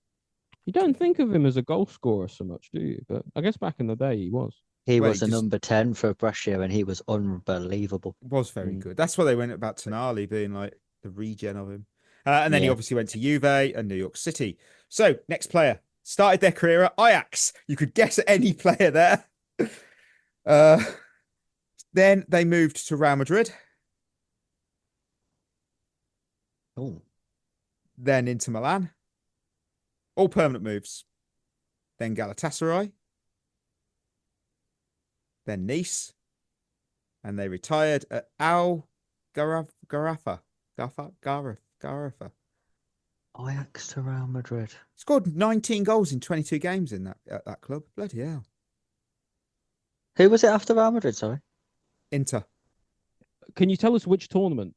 Speaker 6: You don't think of him as a goal scorer so much, do you? But I guess back in the day he was.
Speaker 7: He
Speaker 5: Well,
Speaker 7: was
Speaker 5: he
Speaker 7: a
Speaker 5: just-
Speaker 7: number 10 for Brescia and he was unbelievable.
Speaker 5: Was very good. That's why they went about Tonali being like the regen of him. And then he
Speaker 7: Yeah.
Speaker 5: obviously went to Juve and New York City. So, next player. Started their career at Ajax. You could guess at any player there. Then they moved to Real Madrid,
Speaker 7: Oh,
Speaker 5: then into Milan. All permanent moves. Then Galatasaray. Then Nice. And they retired at Al Garafa. Garafa.
Speaker 7: Ajax to Real Madrid.
Speaker 5: Scored 19 goals in 22 games in that club. Bloody hell.
Speaker 7: Who was it after Real Madrid? Sorry.
Speaker 5: Inter.
Speaker 6: Can you tell us which tournament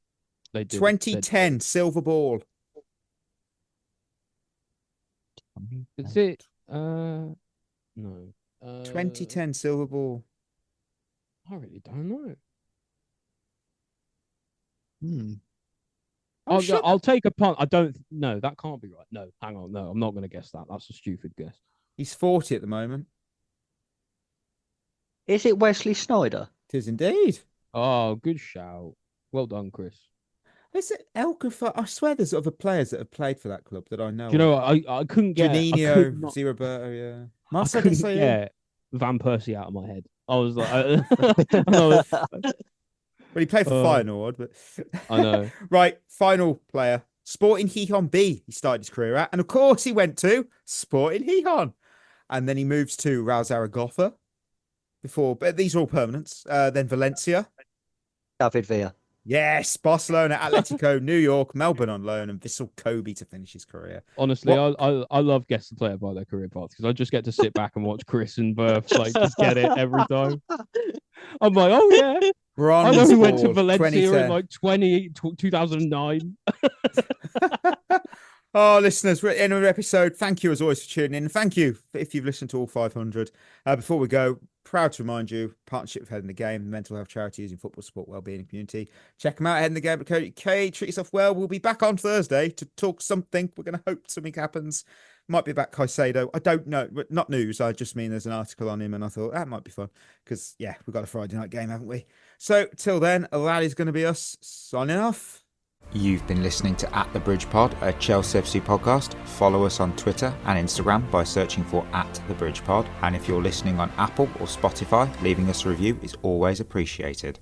Speaker 6: they did?
Speaker 5: 2010 silver ball.
Speaker 6: Is it? No.
Speaker 5: 2010 silver ball.
Speaker 6: I really don't know.
Speaker 5: I'm
Speaker 6: I'll take a punt. I don't. No, that can't be right. No, hang on. No, I'm not going to guess that. That's a stupid guess.
Speaker 5: He's 40 at the moment.
Speaker 7: Is it Wesley Sneijder?
Speaker 5: It is indeed.
Speaker 6: Oh, good shout. Well done, Chris.
Speaker 5: Is it El Gafar? I swear there's other players that have played for that club that I know.
Speaker 6: Do you know what? I couldn't get. I
Speaker 5: Janino,
Speaker 6: could not-
Speaker 5: Roberto, yeah.
Speaker 6: I
Speaker 5: Marcel
Speaker 6: couldn't
Speaker 5: Desailly.
Speaker 6: get Van Persie out of my head. I was like,
Speaker 5: Well, he played for Feyenoord, but
Speaker 6: I know.
Speaker 5: Right, final player. Sporting Gijón B. He started his career at, and of course he went to Sporting Gijón, and then he moves to Real Zaragoza. But these are all permanents. Then Valencia.
Speaker 7: David Villa.
Speaker 5: Yes, Barcelona, Atletico, New York, Melbourne on loan, and Vissel Kobe to finish his career.
Speaker 6: Honestly, I love guessing player by their career paths because I just get to sit back and watch Chris and Berth just get it every time. I'm like, oh yeah, I know who went to Valencia in like 2009.
Speaker 5: Oh, listeners, we're at the end of the episode. Thank you as always for tuning in. Thank you if you've listened to all 500. Before we go, proud to remind you, partnership with Head in the Game, the mental health charity using football support wellbeing and community. Check them out, headinthegame.co.uk. Treat yourself well. We'll be back on Thursday to talk something. We're going to hope something happens. Might be about Caicedo. I don't know. Not news. I just mean there's an article on him and I thought that might be fun because, yeah, we've got a Friday night game, haven't we? So till then, that is going to be us signing off.
Speaker 4: You've been listening to At The Bridge Pod, a Chelsea FC podcast. Follow us on Twitter and Instagram by searching for At The Bridge Pod. And if you're listening on Apple or Spotify, leaving us a review is always appreciated.